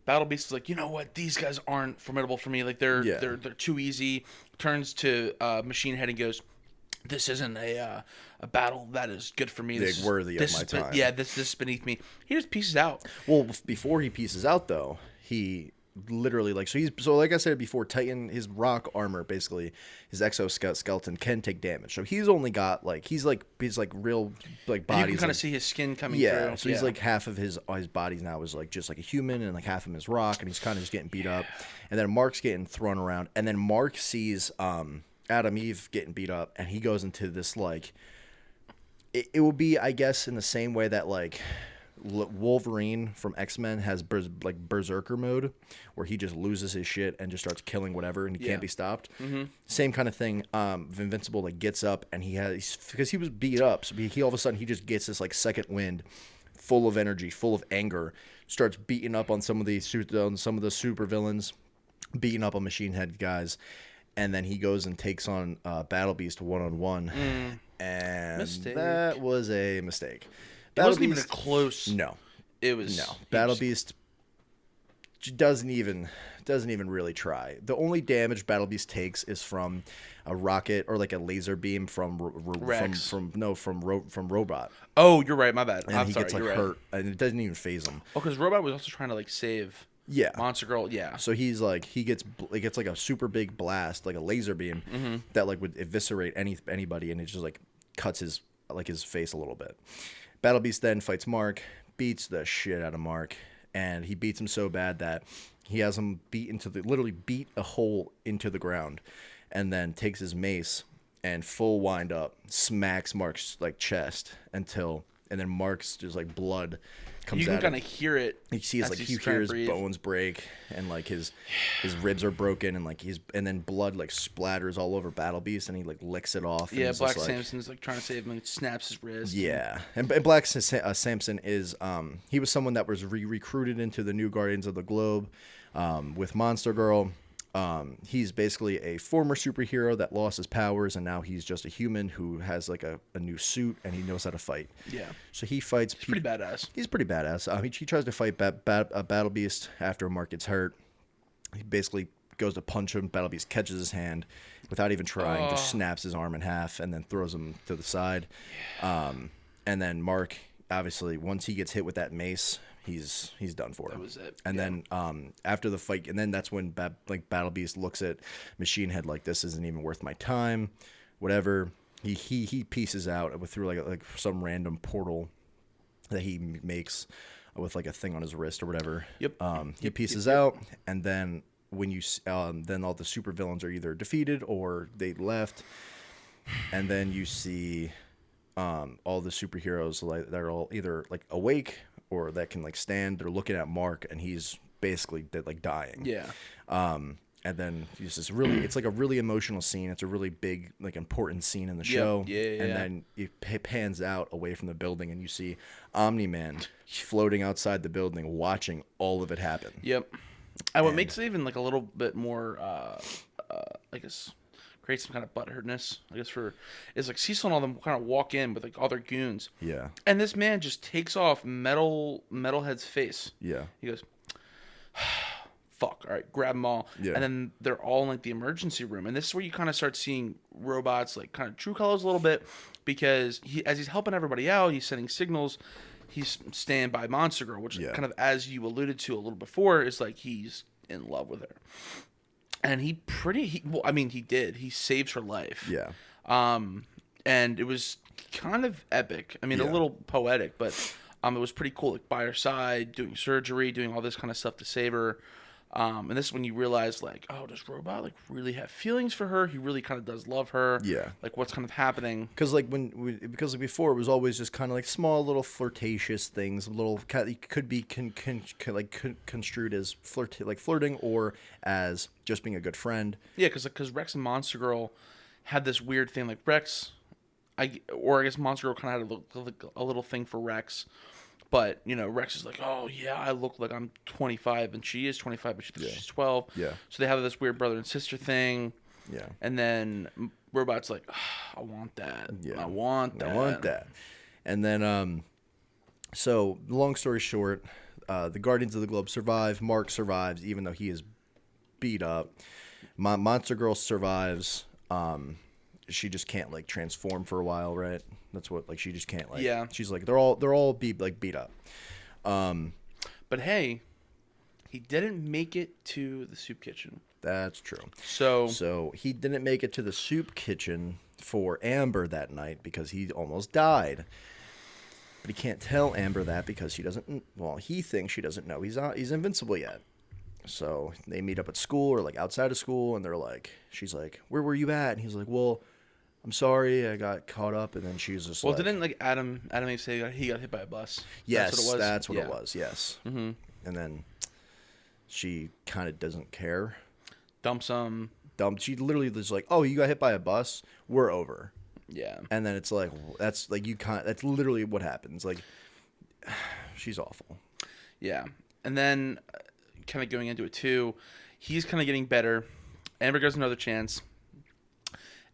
Battle Beast is like, you know what? These guys aren't formidable for me. Like they're too easy. Turns to Machine Head and goes, "This isn't a battle that is good for me. This is worthy of my time. This is beneath me." He just pieces out. Well, before he pieces out, though, he literally like I said before, Titan, his rock armor, basically his exoskeleton can take damage. So he's only got he's real body. You can kind of see his skin coming through. So he's like half of his body now is like just like a human, and like half of him is rock, and he's kind of just getting beat up. And then Mark's getting thrown around, and then Mark sees Adam Eve getting beat up, and he goes into this like it will be, I guess, in the same way that like Wolverine from X-Men has berserker mode, where he just loses his shit and just starts killing whatever, and he can't be stopped. Same kind of thing. Invincible gets up, and because he was beat up, so he all of a sudden he just gets this like second wind, full of energy, full of anger, starts beating up on some of the super villains, beating up on Machine Head guys, and then he goes and takes on Battle Beast 1-on-1, and that was a mistake. It wasn't even a close. No, it was no. Battle Beast doesn't even really try. The only damage Battle Beast takes is from a rocket or like a laser beam from Robot. Oh, you're right. My bad. And he gets hurt, and it doesn't even phase him. Oh, because Robot was also trying to save. Yeah, Monster Girl. Yeah. So he gets like a super big blast, like a laser beam that would eviscerate anybody, and it just cuts his face a little bit. Battle Beast then fights Mark, beats the shit out of Mark, and he beats him so bad that he has him literally beat a hole into the ground, and then takes his mace and full wind up smacks Mark's chest and then Mark's just blood comes out. You can kind of hear it. You see you hear his bones break, and his ribs are broken, and then blood splatters all over Battle Beast, and he licks it off. Yeah, Black Samson's trying to save him, and snaps his wrist. Yeah, and Black Samson is he was someone that was recruited into the new Guardians of the Globe with Monster Girl. He's basically a former superhero that lost his powers, and now he's just a human who has a new suit, and he knows how to fight. Yeah. So he fights. He's pretty badass. He's pretty badass. He tries to fight Battle Beast after Mark gets hurt. He basically goes to punch him. Battle Beast catches his hand without even trying, just snaps his arm in half, and then throws him to the side. Yeah. And then Mark, obviously, once he gets hit with that mace, he's done for. That was it. And then after the fight, and then that's when Battle Beast looks at Machine Head this isn't even worth my time, whatever. He pieces out through some random portal that he makes with a thing on his wrist or whatever. Yep. He pieces out, and then when you then all the supervillains are either defeated or they left, and then you see all the superheroes they're all either awake or that can stand. They're looking at Mark, and he's basically dying. Yeah. And then it's a really emotional scene. It's a really big important scene in the show. Yeah. And then it pans out away from the building, and you see Omni Man floating outside the building, watching all of it happen. Yep. And what makes it even a little bit more, I guess, creates some kind of butthurtness, I guess, is Cecil and all them kind of walk in with all their goons. Yeah. And this man just takes off Metalhead's face. Yeah. He goes, fuck, all right, grab them all. Yeah. And then they're all in the emergency room. And this is where you kind of start seeing Robot's kind of true colors a little bit, because as he's helping everybody out, he's sending signals. He's staying by Monster Girl, which kind of, as you alluded to a little before, is he's in love with her. And he did. He saves her life. Yeah. And it was kind of epic. I mean, a little poetic, but it was pretty cool. By her side, doing surgery, doing all this kind of stuff to save her. And this is when you realize, oh, does Robot really have feelings for her? He really kind of does love her. Yeah. What's kind of happening? Because because before it was always just kind of small little flirtatious things, could be construed as flirting or as just being a good friend. Yeah, because Rex and Monster Girl had this weird thing. Rex, I guess Monster Girl kind of had a little thing for Rex. But, Rex is oh, yeah, I look like I'm 25, and she is 25, but she's 12. Yeah. So they have this weird brother and sister thing. Yeah. And then Robot's like, oh, I want that. Yeah. I want that. And then, so long story short, the Guardians of the Globe survive. Mark survives, even though he is beat up. Monster Girl survives. She just can't like transform for a while, right? That's what like she just can't like. Yeah. She's like they're all beat up. But hey, he didn't make it to the soup kitchen. That's true. So he didn't make it to the soup kitchen for Amber that night because he almost died. But he can't tell Amber that because she doesn't. Well, he thinks she doesn't know he's invincible yet. So they meet up at school or like outside of school, and they're like, she's like, "Where were you at?" And he's like, "Well, I'm sorry, I got caught up." And then she's just well, didn't like Adam say he got hit by a bus? Yes, that's what it was. Yes. Mm-hmm. And then she kind of doesn't care. She literally was like, "Oh, you got hit by a bus. We're over." Yeah. And then it's like that's like you can't. That's literally what happens. Like, she's awful. Yeah, and then kind of going into it too, he's kind of getting better. Amber gets another chance,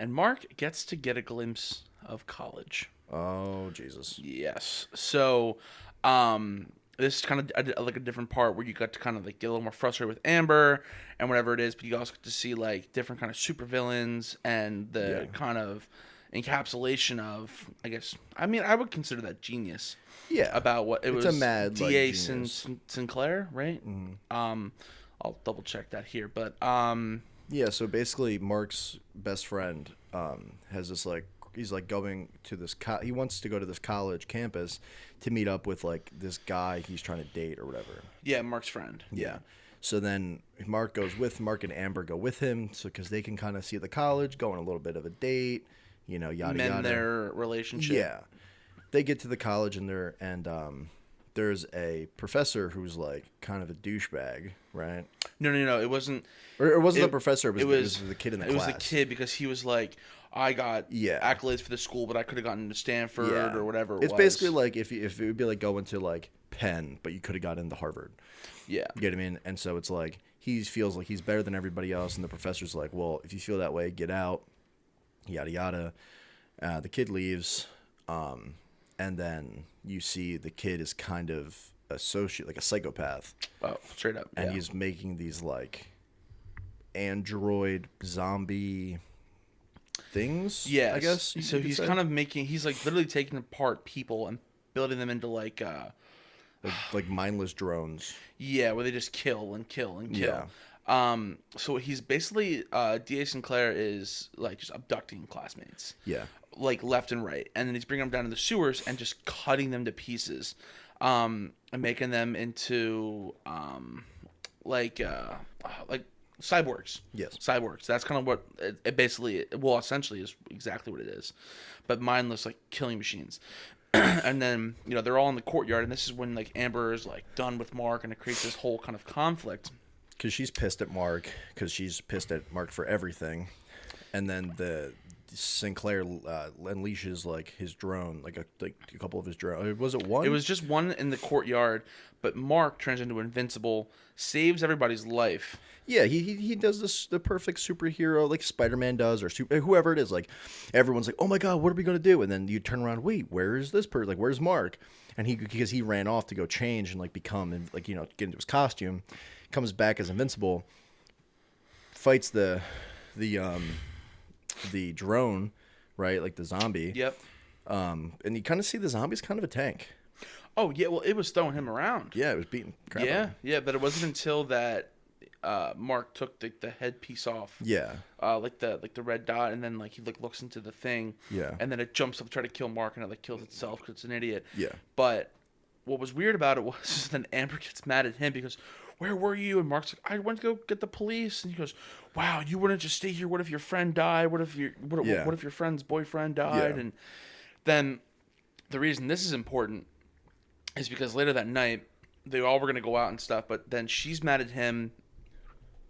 and Mark gets to get a glimpse of college. Oh Jesus! Yes. So, this is kind of like a different part where you got to kind of like get a little more frustrated with Amber and whatever it is, but you also get to see like different kind of supervillains and the kind of encapsulation of, I guess, I mean, I would consider that genius. Yeah. About what it was. It's a mad D.A. like, Sinclair, right? Mm-hmm. I'll double check that here, but yeah. So basically, Mark's best friend has this like he's like going to this he wants to go to this college campus to meet up with like this guy he's trying to date or whatever. Yeah, Mark's friend. Yeah. So then Mark and Amber go with him, so because they can kind of see the college, go on a little bit of a date, yada yada. Their relationship. Yeah. They get to the college and there's a professor who's like kind of a douchebag, right? No. It wasn't. Or it wasn't the professor. It was the kid in the class. It was the kid because he was like, I got accolades for the school, but I could have gotten to Stanford or whatever it was. It's basically like if it would be like going to like Penn, but you could have gotten into Harvard. Yeah. You get what I mean? And so it's like he feels like he's better than everybody else, and the professor's like, well, if you feel that way, get out. Yada yada. The kid leaves. And then you see the kid is kind of a psychopath. Oh, straight up. And he's making these like android zombie things. Yeah, I guess. So he's kind of he's like literally taking apart people and building them into like mindless drones. Yeah, where they just kill and kill and kill. Yeah. So he's basically D.A. Sinclair is like just abducting classmates. Yeah. Like left and right, and then he's bringing them down to the sewers and just cutting them to pieces, and making them into like cyborgs. Yes, cyborgs. That's kind of what it basically. Well, essentially, is exactly what it is, but mindless like killing machines. And then they're all in the courtyard, and this is when like Amber is like done with Mark, and it creates this whole kind of conflict. Because she's pissed at Mark, for everything, and then the Sinclair unleashes like his drone, like a couple of his drones. Was it one? It was just one in the courtyard, but Mark turns into Invincible, saves everybody's life. Yeah, he does the perfect superhero like Spider-Man does, or whoever it is. Like everyone's like, "Oh my god, what are we gonna do?" And then you turn around, wait, where is this person? Like, where's Mark? And because he ran off to go change and like become and like get into his costume, comes back as Invincible, fights the drone, right? Like the zombie. Yep. And you kind of see the zombie's kind of a tank. Oh yeah, well it was throwing him around. Yeah, it was beating crap out of him. Yeah, but it wasn't until that Mark took the headpiece off. Yeah. Like the red dot, and then like he like looks into the thing. Yeah. And then it jumps up to try to kill Mark, and it like kills itself because it's an idiot. Yeah. But what was weird about it was then Amber gets mad at him because, where were you? And Mark's like, I went to go get the police. And he goes, wow, you wouldn't just stay here. What if your friend died? What if your friend's boyfriend died? Yeah. And then the reason this is important is because later that night they all were going to go out and stuff, but then she's mad at him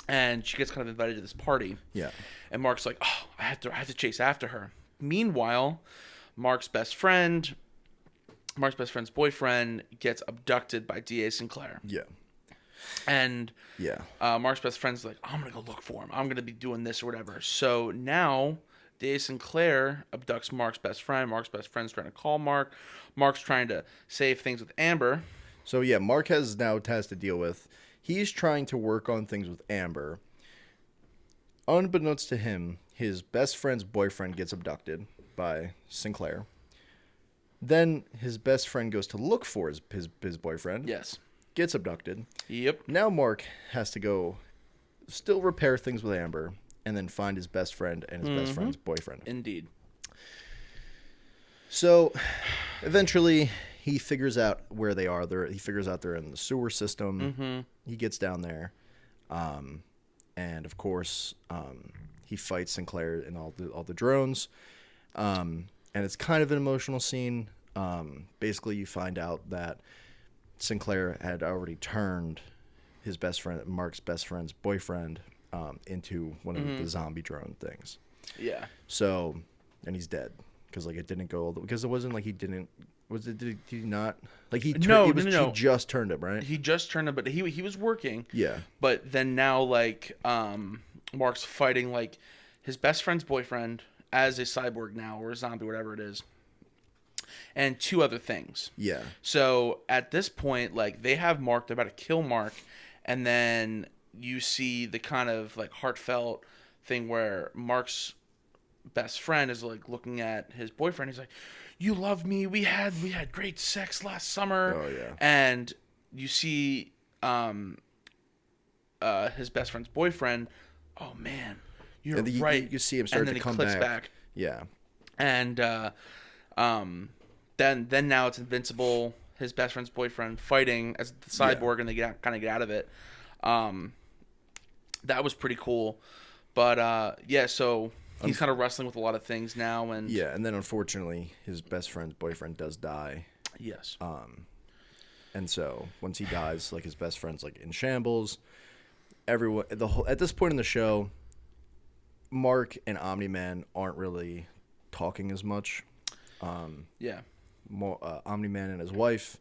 and she gets kind of invited to this party. Yeah. And Mark's like, oh, I have to chase after her. Meanwhile, Mark's best friend's boyfriend gets abducted by D.A. Sinclair. Yeah. And Mark's best friend's like, I'm gonna go look for him. I'm gonna be doing this or whatever. So now Dave Sinclair abducts Mark's best friend. Mark's best friend's trying to call Mark. Mark's trying to save things with Amber. So yeah, Mark has to deal with. He's trying to work on things with Amber. Unbeknownst to him, his best friend's boyfriend gets abducted by Sinclair. Then his best friend goes to look for his boyfriend. Yes. Gets abducted. Yep. Now Mark has to go still repair things with Amber and then find his best friend and his best friend's boyfriend. Indeed. So eventually he figures out where they are. He figures out they're in the sewer system. He gets down there. And of course, he fights Sinclair and all the drones. And it's kind of an emotional scene. Basically, you find out that Sinclair had already turned his best friend, Mark's best friend's boyfriend, into one of the zombie drone things. Yeah. So, and he's dead because like it didn't go because it wasn't like he didn't. Did he not? Like he no. He just turned him, right? He just turned him, but he was working. Yeah. But then now like Mark's fighting like his best friend's boyfriend as a cyborg now or a zombie, whatever it is. And two other things. Yeah. So at this point, like they have Mark, they're about to kill Mark, and then you see the kind of like heartfelt thing where Mark's best friend is like looking at his boyfriend. He's like, "You love me. We had great sex last summer." Oh yeah. And you see his best friend's boyfriend. Oh man, you're right. You see him start to come back. Yeah. And then now it's Invincible, his best friend's boyfriend, fighting as the cyborg, and they kind of get out of it. That was pretty cool. But so he's kind of wrestling with a lot of things now, and and then unfortunately his best friend's boyfriend does die. Yes. And so once he dies, like his best friend's like in shambles. Everyone at this point in the show, Mark and Omni Man aren't really talking as much. Omni Man and his wife,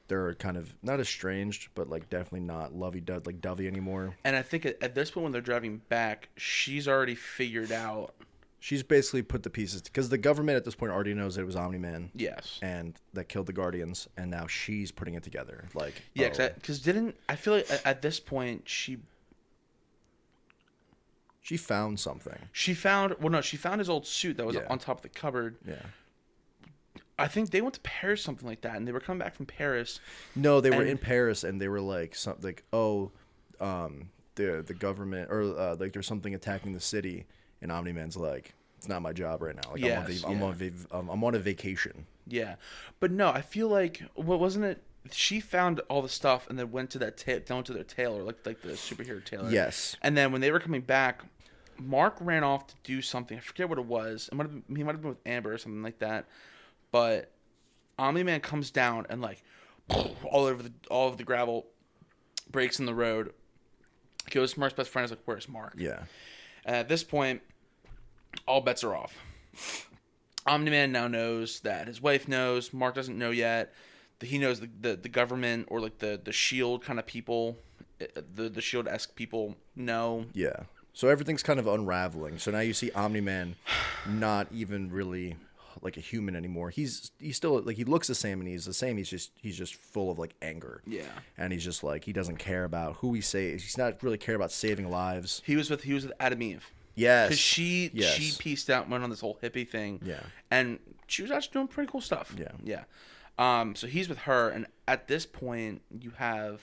they're kind of not estranged, but like definitely not lovey-dovey anymore. And I think at this point when they're driving back, she's already figured out. She's basically put the pieces because the government at this point already knows that it was Omni Man. Yes. And that killed the Guardians, and now she's putting it together. Like because I feel like at this point she found something. She found his old suit that was on top of the cupboard. Yeah. I think they went to Paris, something like that, and they were coming back from Paris. No, they were in Paris, and they were like something like, the government or like there's something attacking the city, and Omni Man's like, it's not my job right now. Like I'm on a vacation. Yeah, but no, I feel like wasn't it? She found all the stuff and then went to down to their tailor, like the superhero tailor. Yes. And then when they were coming back, Mark ran off to do something. I forget what it was. He might have been with Amber or something like that. But Omni Man comes down and like all of the gravel breaks in the road. Goes to Mark's best friend. Is like, "Where's Mark?" Yeah. And at this point, all bets are off. Omni Man now knows that his wife knows. Mark doesn't know yet. He knows the government or like the shield kind of people, the shield-esque people know. Yeah. So everything's kind of unraveling. So now you see Omni Man not even really like a human anymore. He's still like he looks the same and he's the same. He's just full of like anger. Yeah. And he's just like he doesn't care about who he saves. He's not really care about saving lives. He was with Adam Eve. Yes. Because she pieced out and went on this whole hippie thing. Yeah. And she was actually doing pretty cool stuff. Yeah. Yeah. So he's with her, and at this point you have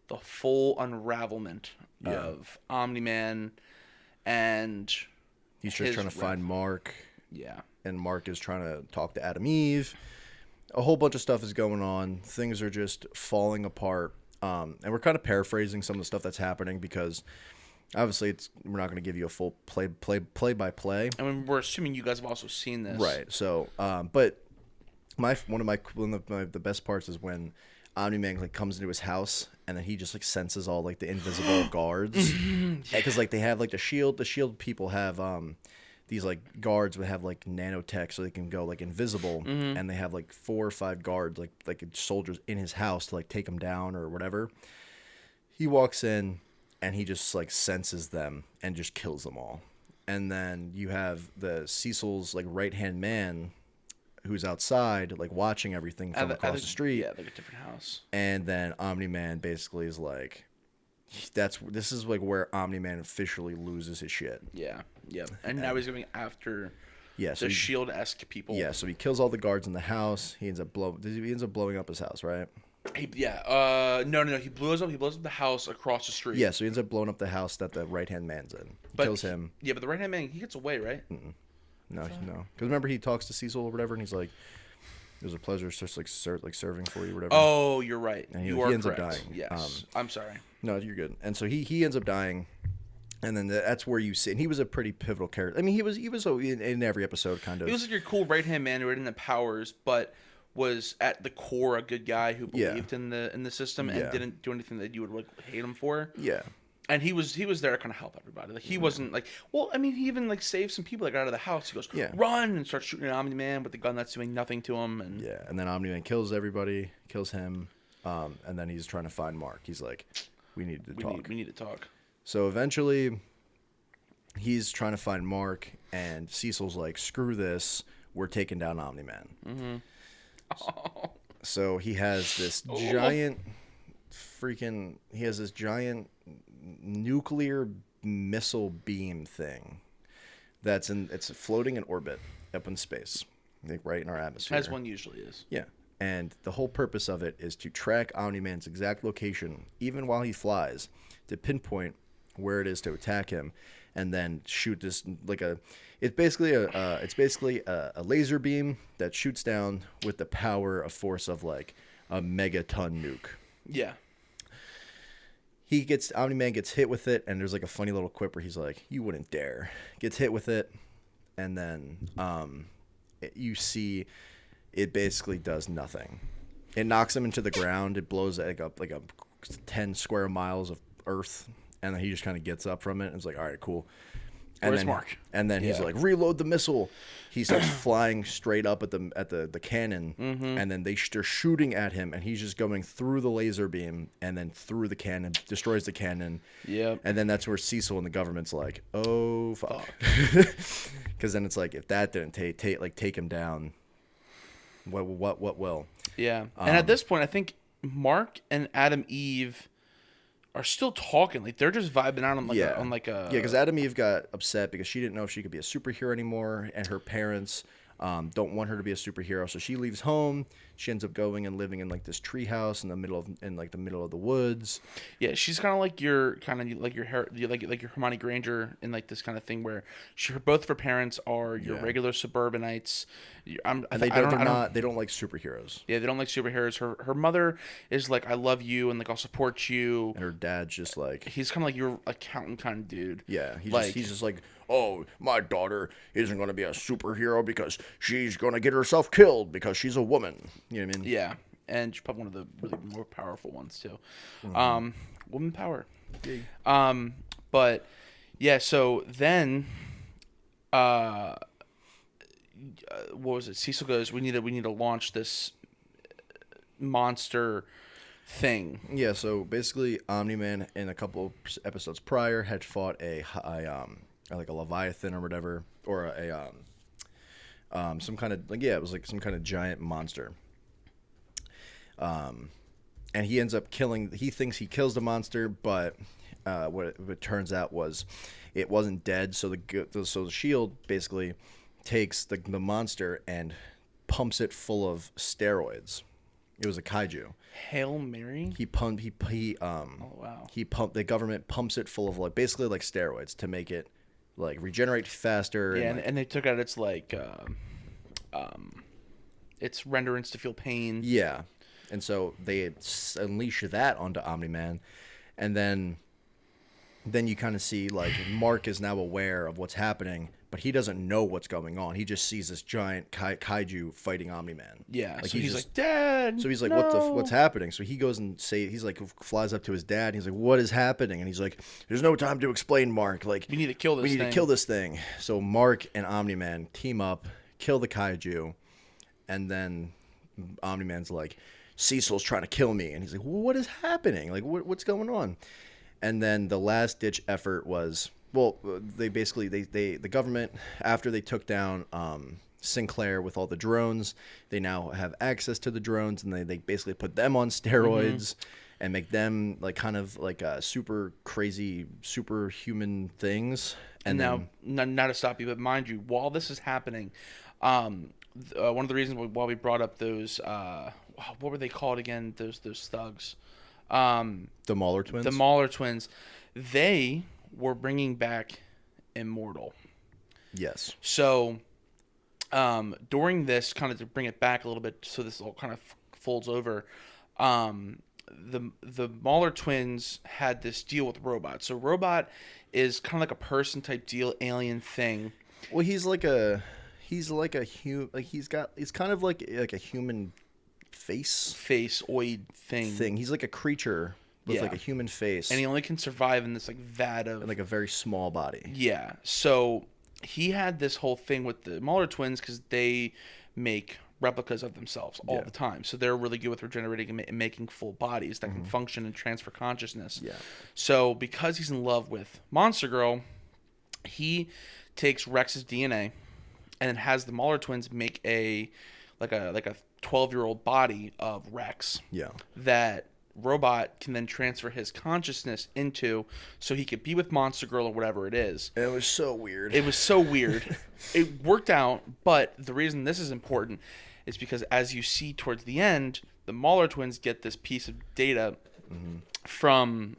the full unravelment of Omni Man, and he's just trying to find Mark. Yeah. And Mark is trying to talk to Adam Eve. A whole bunch of stuff is going on. Things are just falling apart. And we're kind of paraphrasing some of the stuff that's happening because obviously we're not going to give you a full play by play. I mean, we're assuming you guys have also seen this. Right. So, but one of the best parts is when Omni Man like comes into his house and then he just like senses all like the invisible guards because like they have like the shield people have these like guards would have like nanotech so they can go like invisible, and they have like 4 or 5 guards like soldiers in his house to like take him down or whatever. he walks in and he just like senses them and just kills them all. And then you have the Cecil's like right-hand man who's outside like watching everything from across the street. Yeah, like a different house. And then Omni Man basically is like, this is like where Omni Man officially loses his shit. Yeah. And now he's going after so the Shield-esque people. Yeah, so he kills all the guards in the house. He ends up blowing up his house, right? No. He blows up the house across the street. Yeah, so he ends up blowing up the house that the right-hand man's in. Kills him. Yeah, but the right-hand man, he gets away, right? Mm-mm. No. Because remember he talks to Cecil or whatever, and he's like, "It was a pleasure, just like serving for you, whatever." Oh, you're right. And he ends up dying. Yes, I'm sorry. No, you're good. And so he ends up dying, and then that's where you see. And he was a pretty pivotal character. I mean, he was in every episode, kind of. He was like your cool right-hand man who didn't have powers, but was at the core a good guy who believed in the system and didn't do anything that you would like hate him for. Yeah. And he was there to kind of help everybody. Like he wasn't like, well, I mean, he even like saved some people that got out of the house. He goes, run, and starts shooting at Omni Man with the gun that's doing nothing to him. And then Omni Man kills everybody, kills him, and then he's trying to find Mark. He's like, we need to talk. We need to talk. So eventually, he's trying to find Mark, and Cecil's like, screw this, we're taking down Omni Man. Mm-hmm. So he has this giant nuclear missile beam thing it's floating in orbit up in space, I think, right in our atmosphere, as one usually is. Yeah. And the whole purpose of it is to track Omni-Man's exact location even while he flies, to pinpoint where it is to attack him, and then shoot this it's basically a laser beam that shoots down with the power of force of like a megaton nuke. Yeah. Omni-Man gets hit with it, and there's like a funny little quip where he's like, "You wouldn't dare." Gets hit with it, and then you see it basically does nothing. It knocks him into the ground. It blows like a 10 square miles of earth, and then he just kind of gets up from it and is like, "All right, cool." Where's Mark? And then he's like, "Reload the missile." He starts flying straight up at the cannon, and then they're shooting at him, and he's just going through the laser beam and then through the cannon, destroys the cannon. Yeah. And then that's where Cecil and the government's like, "Oh fuck," because then it's like, if that didn't take him down, what will? Yeah. And at this point, I think Mark and Adam Eve are still talking. Like they're just vibing out on because Adam Eve got upset because she didn't know if she could be a superhero anymore, and her parents don't want her to be a superhero, so she leaves home. She ends up going and living in like this treehouse in the middle of the woods. Yeah, she's kind of like your Hermione Granger in like this kind of thing where both of her parents are your regular suburbanites. They don't like superheroes. Yeah, they don't like superheroes. Her mother is like, "I love you," and like, "I'll support you." And her dad's just like, he's kind of like your accountant kind of dude. Yeah, he's just like, "Oh, my daughter isn't going to be a superhero because she's going to get herself killed because she's a woman." You know what I mean? Yeah, and she's probably one of the really more powerful ones too. Woman power. Yeah. But yeah, so then, what was it? Cecil goes, "We need to launch this monster thing." Yeah. So basically, Omni-Man in a couple of episodes prior had fought like a Leviathan or whatever, or some kind of it was like some kind of giant monster. And he ends up he thinks he kills the monster, but what it turns out was it wasn't dead. So the Shield basically takes the monster and pumps it full of steroids. It was a kaiju. Hail Mary. Oh wow. The government pumps it full of like basically like steroids to make it like regenerate faster. Yeah, and they took out its like its renderance to feel pain. Yeah. And so they unleash that onto Omni-Man, and then you kind of see like Mark is now aware of what's happening, but he doesn't know what's going on. He just sees this giant kaiju fighting Omni-Man. Yeah, like so he's like, "Dad." So he's like, no. "What's happening?" So he goes and he's like flies up to his dad. And he's like, "What is happening?" And he's like, "There's no time to explain, Mark. Like we need to kill this thing." So Mark and Omni-Man team up, kill the kaiju, and then Omni-Man's like, Cecil's trying to kill me. And he's like, well, what is happening? Like, what's going on? And then the last ditch effort was, well, they basically, the government, after they took down Sinclair with all the drones, they now have access to the drones, and they basically put them on steroids and make them like kind of like super crazy, superhuman things. And now, not to stop you, but mind you, while this is happening, one of the reasons why we brought up those, what were they called again? Those thugs. The Mauler twins. The Mauler twins, they were bringing back Immortal. Yes. So, during this, kind of to bring it back a little bit, so this all kind of folds over. The Mauler twins had this deal with Robot. So Robot is kind of like a person type deal, alien thing. Well, he's kind of like a human faceoid thing. He's like a creature with like a human face, and he only can survive in this like vat of like a very small body. Yeah. So he had this whole thing with the Mauler twins because they make replicas of themselves all the time. So they're really good with regenerating and making full bodies that can function and transfer consciousness. Yeah. So because he's in love with Monster Girl, he takes Rex's DNA and then has the Mauler twins make a 12-year-old body of Rex. Yeah. That Robot can then transfer his consciousness into, so he could be with Monster Girl or whatever it is. It was so weird. It worked out, but the reason this is important is because as you see towards the end, the Mauler twins get this piece of data from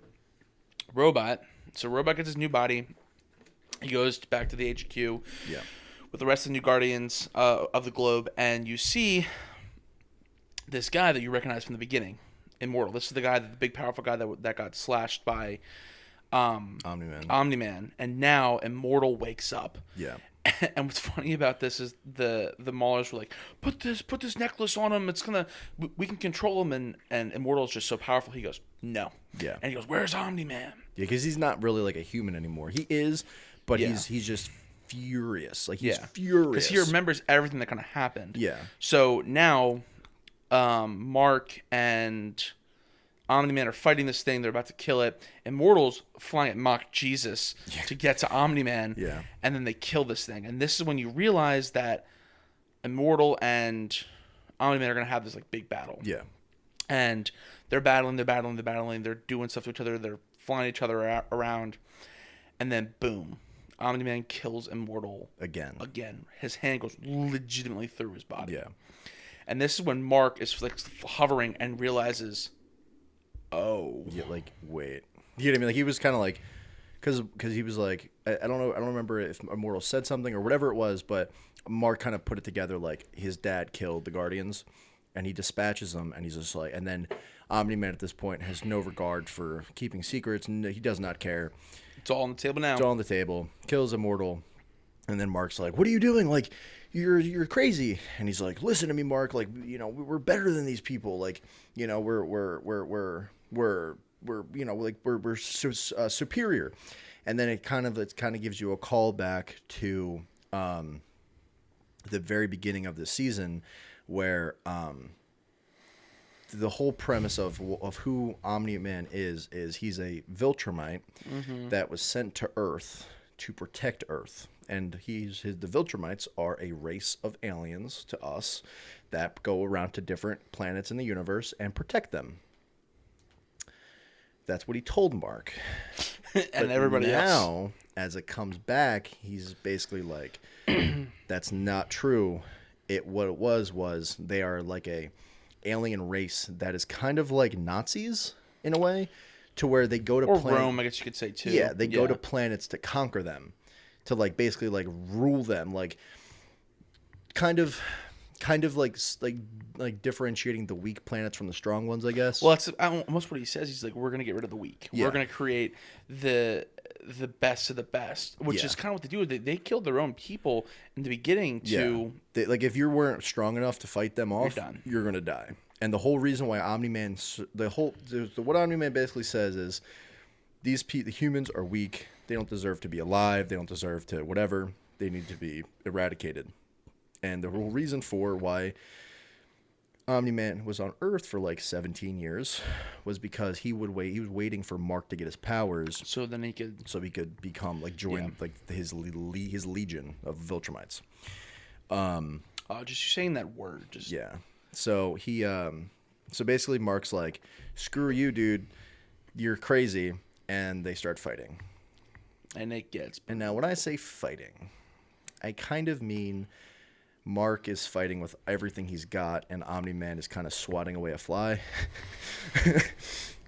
Robot. So Robot gets his new body. He goes back to the HQ with the rest of the new Guardians of the Globe, and you see this guy that you recognize from the beginning. Immortal. This is the guy, the big powerful guy that got slashed by Omni-Man, and now Immortal wakes up. Yeah. And what's funny about this is the Maulers were like, put this necklace on him. We can control him. And Immortal's just so powerful. He goes, no. Yeah. And he goes, where's Omni-Man? Yeah, because he's not really like a human anymore. He is, but he's just furious. Like he's furious because he remembers everything that kind of happened. Yeah. So now, Mark and Omni-Man are fighting this thing. They're about to kill it. Immortal's flying at Mach Jesus to get to Omni-Man. Yeah. And then they kill this thing. And this is when you realize that Immortal and Omni-Man are going to have this like big battle. Yeah. And they're battling. They're doing stuff to each other. They're flying each other around. And then, boom. Omni-Man kills Immortal. Again. His hand goes legitimately through his body. Yeah. And this is when Mark is like hovering and realizes, oh. Yeah, like, wait. You know what I mean? Like, he was kind of like, because he was like, I don't know, I don't remember if Immortal said something or whatever it was, but Mark kind of put it together like his dad killed the Guardians, and he dispatches them, and he's just like, and then Omni-Man at this point has no regard for keeping secrets, and he does not care. It's all on the table now. It's all on the table. Kills Immortal, and then Mark's like, "What are you doing? Like, you're crazy." And he's like, "Listen to me, Mark. Like, you know, we're better than these people. Like, you know, we're superior." And then it kind of gives you a call back to the very beginning of the season, where the whole premise of who Omni-Man is he's a Viltrumite that was sent to Earth to protect Earth. And the Viltrumites are a race of aliens to us that go around to different planets in the universe and protect them. That's what he told Mark. And but everybody now, else. As it comes back, he's basically like, that's not true. What it was they are like a alien race that is kind of like Nazis in a way, to where they go to Rome, I guess you could say too. Yeah, they go to planets to conquer them, to like basically like rule them, like kind of like differentiating the weak planets from the strong ones, I guess. Well, that's almost what he says. He's like, we're gonna get rid of the weak. Yeah. We're gonna create the best of the best, which is kind of what they do. They killed their own people in the beginning to like, if you weren't strong enough to fight them off, you're gonna die. And the whole reason why Omni-Man, what Omni-Man basically says is, the humans are weak. They don't deserve to be alive. They don't deserve to whatever. They need to be eradicated. And the whole reason for why Omni-Man was on Earth for like 17 years was because he was waiting for Mark to get his powers so then he could become like join like his legion of Viltrumites. Just saying that word just So he so basically Mark's like, screw you, dude, you're crazy, and they start fighting. And it gets And now when I say fighting, I kind of mean Mark is fighting with everything he's got, and Omni-Man is kind of swatting away a fly.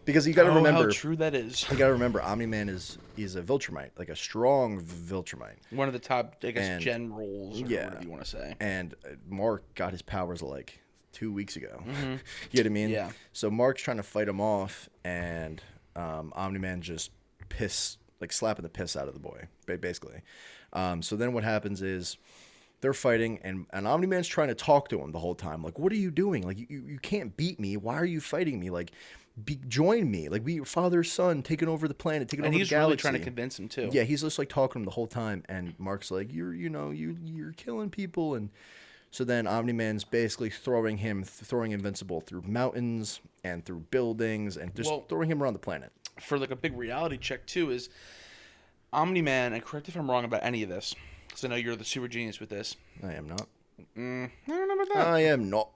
Because you got to remember how true that is. You got to remember, Omni-Man is a Viltrumite, like a strong Viltrumite. One of the top, I guess, generals, or whatever you want to say. And Mark got his powers like 2 weeks ago. You know what I mean? Yeah. So Mark's trying to fight him off, and Omni-Man just slapping the piss out of the boy, basically. So then what happens is they're fighting, and Omni-Man's trying to talk to him the whole time. Like, what are you doing? Like, you can't beat me. Why are you fighting me? Like, join me. Like, we father, son, taking over the planet, taking over the galaxy. And he's really trying to convince him, too. Yeah, he's just, like, talking to him the whole time. And Mark's like, you're killing people. And so then Omni-Man's basically throwing Invincible through mountains and through buildings and just throwing him around the planet. For, like, a big reality check, too, is Omni-Man, and correct if I'm wrong about any of this, because I know you're the super genius with this. I am not. I don't know about that. I am not.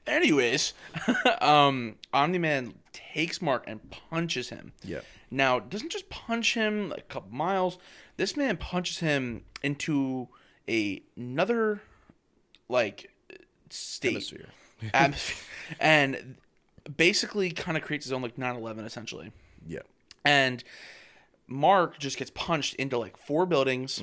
Anyways, Omni-Man takes Mark and punches him. Yeah. Now, doesn't just punch him like a couple miles. This man punches him into another, like, state. Atmosphere. And basically kind of creates his own, like, 9/11, essentially. Yeah. And Mark just gets punched into, like, 4 buildings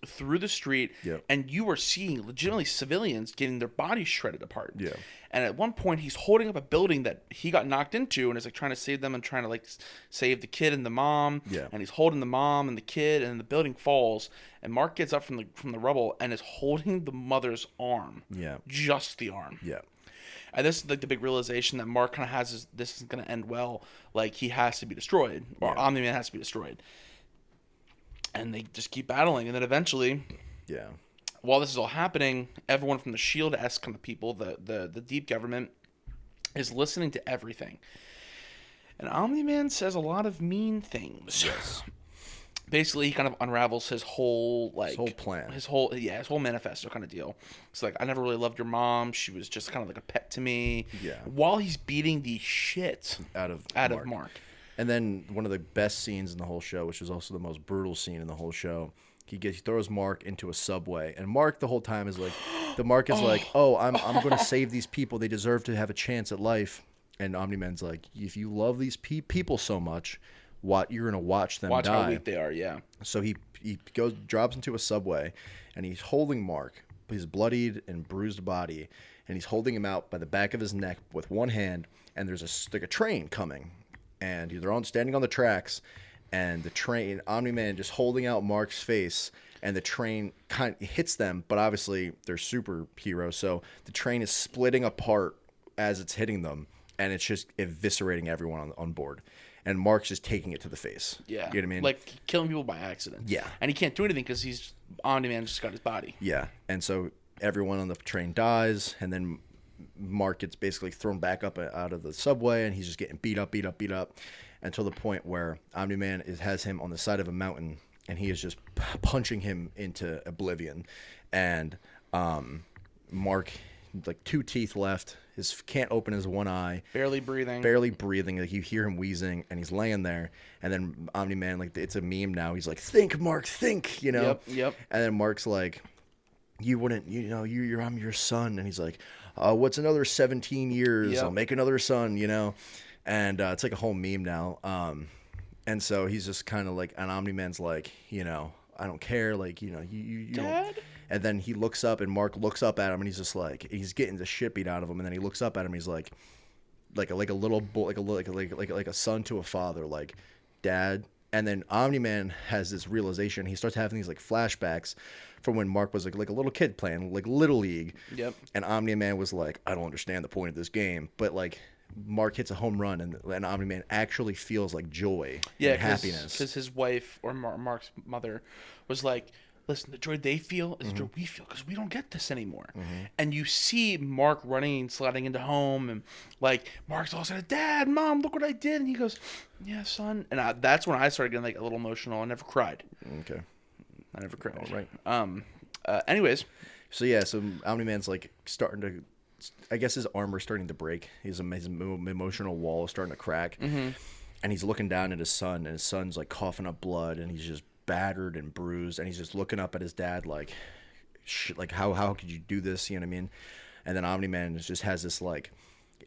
through the street, and you are seeing legitimately civilians getting their bodies shredded apart. Yeah. And at one point, he's holding up a building that he got knocked into, and is like trying to save them and trying to like save the kid and the mom. Yeah. And he's holding the mom and the kid, and the building falls. And Mark gets up from the rubble and is holding the mother's arm. Yeah. Just the arm. Yeah. And this is like the big realization that Mark kind of has is this isn't going to end well. Like, he has to be destroyed, or Omni-Man has to be destroyed. And they just keep battling, and then eventually, while this is all happening, everyone from the SHIELD-esque kind of people, the deep government, is listening to everything. And Omni-Man says a lot of mean things. Yes. Basically, he kind of unravels his whole plan, his whole manifesto kind of deal. It's like, I never really loved your mom. She was just kind of like a pet to me. Yeah. While he's beating the shit out of Mark. And then one of the best scenes in the whole show, which is also the most brutal scene in the whole show, he throws Mark into a subway, and Mark the whole time is like, I'm going to save these people. They deserve to have a chance at life. And Omni-Man's like, if you love these people so much, you're going to watch them die. Watch how weak they are, yeah. So he drops into a subway, and he's holding Mark, his bloodied and bruised body, and he's holding him out by the back of his neck with one hand, and there's a train coming. And they're standing on the tracks, and the train, Omni-Man just holding out Mark's face, and the train kind of hits them, but obviously they're superheroes, so the train is splitting apart as it's hitting them, and it's just eviscerating everyone on board. And Mark's just taking it to the face. Yeah. You know what I mean? Like killing people by accident. Yeah. And he can't do anything because Omni-Man just got his body. Yeah. And so everyone on the train dies, and then Mark gets basically thrown back up out of the subway, and he's just getting beat up until the point where Omni-Man has him on the side of a mountain, and he is just punching him into oblivion. And Mark, like 2 teeth left, can't open his one eye, barely breathing. Like, you hear him wheezing, and he's laying there. And then Omni-Man, like, it's a meme now. He's like, "Think, Mark, think," you know. Yep. And then Mark's like, "You wouldn't, I'm your son," and he's like, "What's another 17 years? I'll make another son," you know. And it's like a whole meme now. And so he's just kind of like, and Omni-Man's like, I don't care, like, you Dad? don't. And then he looks up, and Mark looks up at him, and he's just like, he's getting the shit beat out of him, and then he looks up at him, he's like a little boy, like a son to a father, like, "Dad." And then Omni-Man has this realization. He starts having these like flashbacks from when Mark was like a little kid playing like Little League. Yep. And Omni-Man was like, "I don't understand the point of this game," but like Mark hits a home run, and Omni-Man actually feels like joy and happiness. Because his wife, or Mark's mother, was like, listen, the joy they feel is the joy we feel because we don't get this anymore. And you see Mark running and sliding into home, and like Mark's all saying, "Dad, Mom, look what I did," and he goes, "Yeah, son." And that's when I started getting like a little emotional. I never cried. Okay. I never cried. All right. Anyways. So yeah, so Omni-Man's like starting to, I guess his armor's starting to break. His emotional wall is starting to crack. And he's looking down at his son, and his son's like coughing up blood, and he's just battered and bruised, and he's just looking up at his dad like, like how could you do this? You know what I mean? And then Omni-Man just has this like,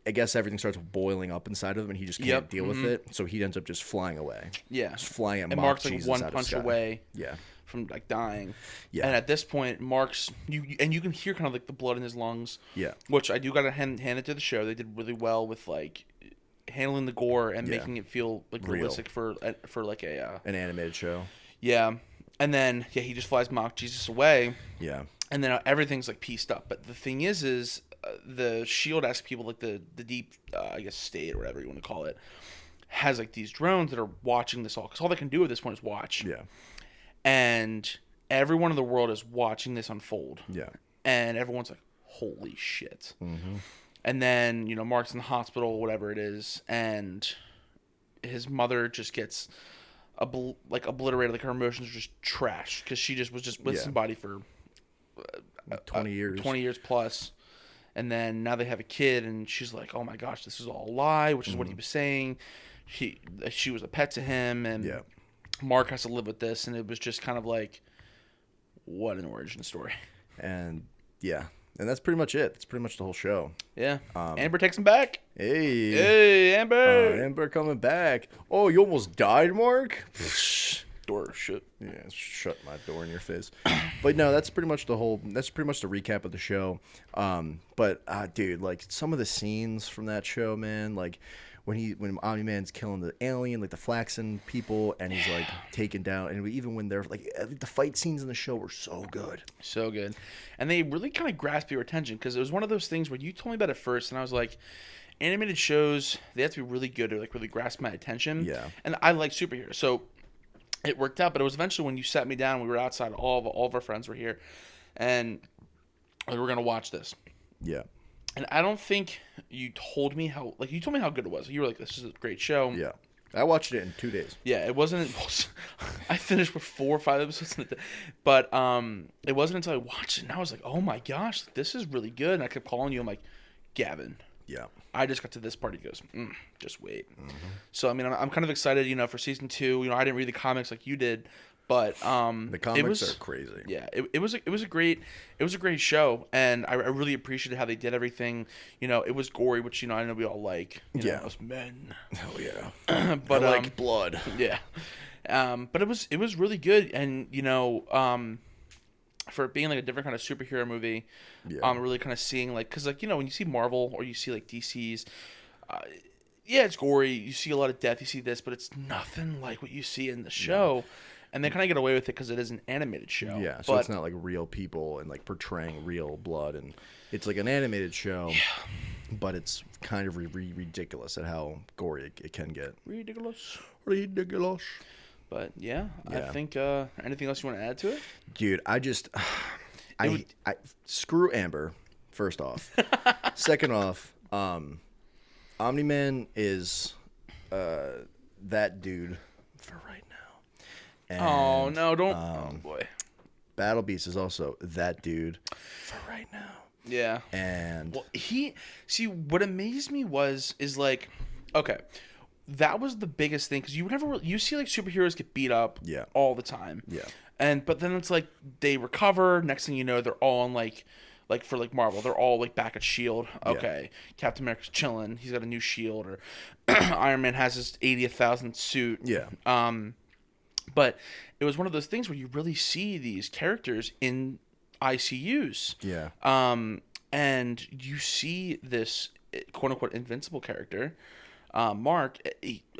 I guess everything starts boiling up inside of him, and he just can't deal with it. So he ends up just flying away. Yeah, just flying at and Mark's like one punch away. Yeah. From like dying. Yeah. And at this point, Mark's you can hear kind of like the blood in his lungs. Yeah. Which I do gotta hand it to the show. They did really well with like handling the gore and making it feel like realistic for like a an animated show. Yeah. And then he just flies Mock Jesus away. Yeah. And then everything's like pieced up. But the thing is the Shield asks people like the deep I guess state or whatever you want to call it has like these drones that are watching this all because all they can do at this point is watch. Yeah. And everyone in the world is watching this unfold. Yeah. And everyone's like, holy shit. And then, Mark's in the hospital, whatever it is, and his mother just gets obliterated. Like her emotions are just trashed because she just was just with somebody for 20 years. 20 years plus. And then now they have a kid, and she's like, oh my gosh, this is all a lie, which is what he was saying. She was a pet to him, and Mark has to live with this, and it was just kind of like, what an origin story. And and that's pretty much it. That's pretty much the whole show. Yeah. Amber takes him back. Hey, Amber. Amber coming back. Oh, you almost died, Mark? Door shut. Yeah, shut my door in your face. But no, that's pretty much the recap of the show. But dude, like some of the scenes from that show, man, like when Omni-Man's killing the alien, like the Flaxen people, and he's like taken down, and even when they're like the fight scenes in the show were so good, and they really kind of grasp your attention because it was one of those things where you told me about it first, and I was like, animated shows, they have to be really good to like really grasp my attention. Yeah, and I like superheroes, so it worked out. But it was eventually when you sat me down, we were outside, all of our friends were here, and we were gonna watch this. Yeah. And I don't think you told me how good it was. You were like, this is a great show. Yeah. I watched it in 2 days. Yeah, it wasn't. I finished with 4 or 5 episodes, but it wasn't until I watched it and I was like, oh my gosh, this is really good. And I kept calling you. I'm like, Gavin. Yeah. I just got to this part. He goes, just wait. So I mean, I'm kind of excited, for season 2. I didn't read the comics like you did. But the comics are crazy. Yeah, it was a great show, and I really appreciated how they did everything. It was gory, which I know we all like. Us men. Hell yeah. But I like blood. Yeah. But it was really good, and for it being like a different kind of superhero movie, really kind of seeing because when you see Marvel or you see like DC's. Yeah, it's gory. You see a lot of death. You see this, but it's nothing like what you see in the show. Yeah. And they kind of get away with it because it is an animated show. Yeah, so it's not like real people and like portraying real blood, and it's like an animated show, but it's kind of ridiculous at how gory it can get. Ridiculous. But yeah. I think anything else you want to add to it, dude? I screw Amber. First off, second off, Omni-Man is that dude for right now. And, oh no! Don't. Oh boy. Battle Beast is also that dude for right now. Yeah. And what amazed me is like, okay, that was the biggest thing because you see like superheroes get beat up all the time. Yeah. But then it's like they recover. Next thing you know, they're all on like for like Marvel, they're all like back at Shield. Okay, Captain America's chilling. He's got a new shield, or Iron Man has his 80,000th suit. Yeah. But it was one of those things where you really see these characters in ICUs. Yeah. And you see this quote unquote invincible character, Mark,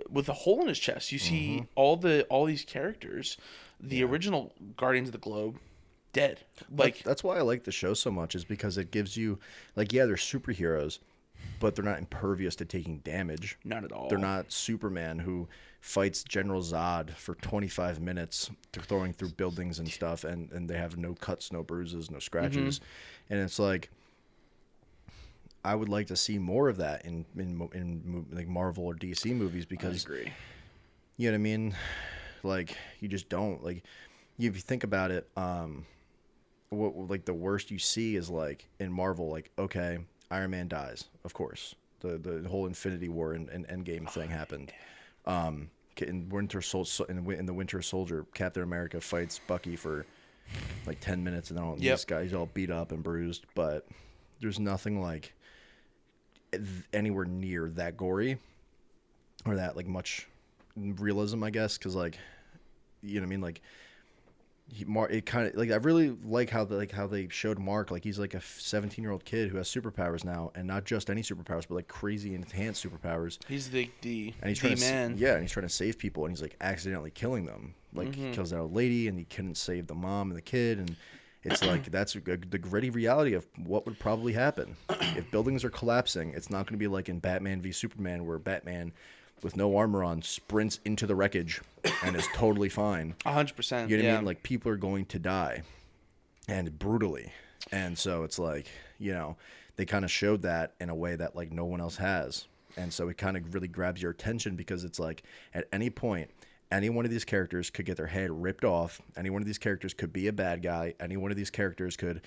with a hole in his chest. You see all these characters, the original Guardians of the Globe, dead. Like that's why I like the show so much, is because it gives you they're superheroes, but they're not impervious to taking damage. Not at all. They're not Superman who fights General Zod for 25 minutes throwing through buildings and stuff, and they have no cuts, no bruises, no scratches. And it's like, I would like to see more of that in like Marvel or DC movies, because I agree. You know what I mean? Like, you just don't. Like, if you think about it, what like the worst you see is like in Marvel, like, okay, Iron Man dies, of course. The whole Infinity War and Endgame thing happened. In the Winter Soldier, Captain America fights Bucky for like 10 minutes, and then this guy's all beat up and bruised. But there's nothing like anywhere near that gory or that like much realism, I guess, because like, you know what I mean, like it kind of like, I really like how they showed Mark, like he's like a 17-year-old kid who has superpowers now, and not just any superpowers, but like crazy enhanced superpowers. He's the and he's trying and he's trying to save people, and he's like accidentally killing them, like he kills that old lady, and he couldn't save the mom and the kid, and it's like that's the gritty reality of what would probably happen if buildings are collapsing. It's not going to be like in Batman v Superman, where Batman with no armor on sprints into the wreckage and is totally fine. 100%. You know what I mean? Like, people are going to die, and brutally. And so it's like, you know, they kind of showed that in a way that like no one else has. And so it kind of really grabs your attention, because it's like at any point, any one of these characters could get their head ripped off. Any one of these characters could be a bad guy. Any one of these characters could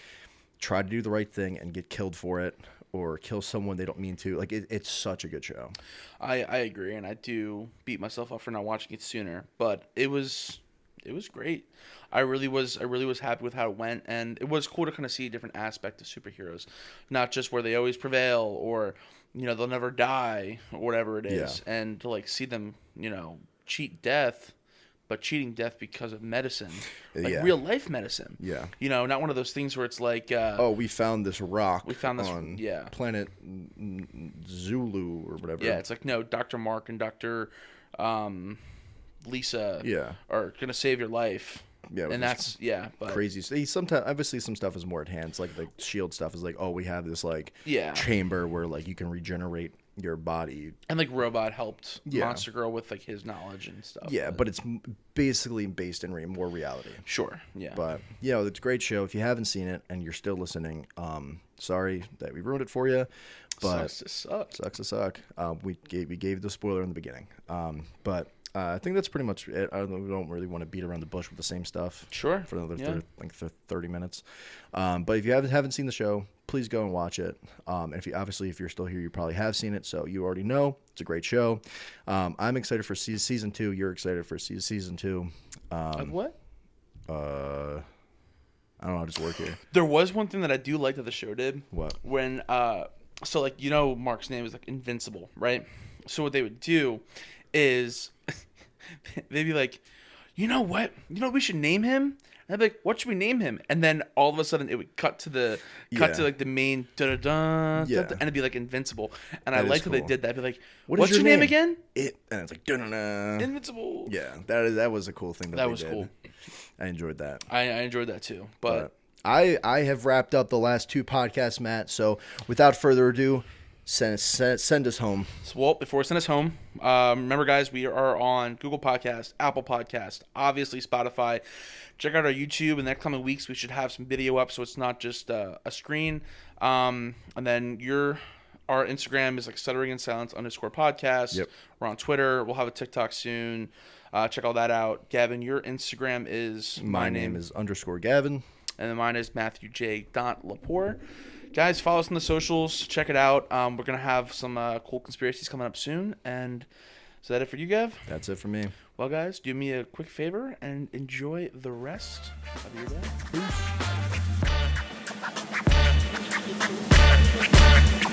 try to do the right thing and get killed for it, or kill someone they don't mean to. Like, it's such a good show. I agree, and I do beat myself up for not watching it sooner, but it was great. I really was happy with how it went, and it was cool to kind of see a different aspect of superheroes, not just where they always prevail, or, you know, they'll never die, or whatever it is, and to like see them, you know, cheat death, but cheating death because of medicine, like real life medicine. Yeah. You know, not one of those things where it's like, we found this rock. We found this on planet Zulu or whatever. Yeah, it's like, no, Dr. Mark and Dr. Lisa are gonna save your life. Yeah, and that's but crazy. Sometimes, obviously, some stuff is more at hand. It's like the Shield stuff is like, oh, we have this like chamber where like you can regenerate your body, and like Robot helped Monster Girl with like his knowledge and stuff. Yeah, but it's basically based in more reality. Sure. Yeah. But it's a great show. If you haven't seen it and you're still listening, sorry that we ruined it for you. But sucks to suck. We gave the spoiler in the beginning. But I think that's pretty much it. We don't really want to beat around the bush with the same stuff. Sure. For another 30 minutes. But if you haven't seen the show, please go and watch it. And if you're still here, you probably have seen it, so you already know it's a great show. I'm excited for season 2. You're excited for season 2. What? I don't know. I'll just work here. There was one thing that I do like that the show did. What? When so like, you know, Mark's name is like Invincible, right? So what they would do is they'd be like, you know what we should name him? And I'd be like, what should we name him? And then all of a sudden it would cut to like the main and it'd be like Invincible. And I liked how they did that. I'd be like, what's your name again? And it's like Invincible. Yeah, that was a cool thing that was cool. I enjoyed that. I enjoyed that too. But I have wrapped up the last 2 podcasts, Matt. So without further ado, send us home. Well, before we send us home, remember, guys, we are on Google Podcast, Apple Podcast, obviously Spotify. Check out our YouTube. In the next coming weeks, we should have some video up, so it's not just a screen. And then our Instagram is like Stuttering in Silence _podcast. Yep. We're on Twitter. We'll have a TikTok soon. Check all that out. Gavin, your Instagram is my name is _Gavin. And then mine is Matthew J. Lepore. Guys, follow us on the socials. Check it out. We're going to have some cool conspiracies coming up soon. And is that it for you, Gav? That's it for me. Well, guys, do me a quick favor and enjoy the rest of your day. Peace.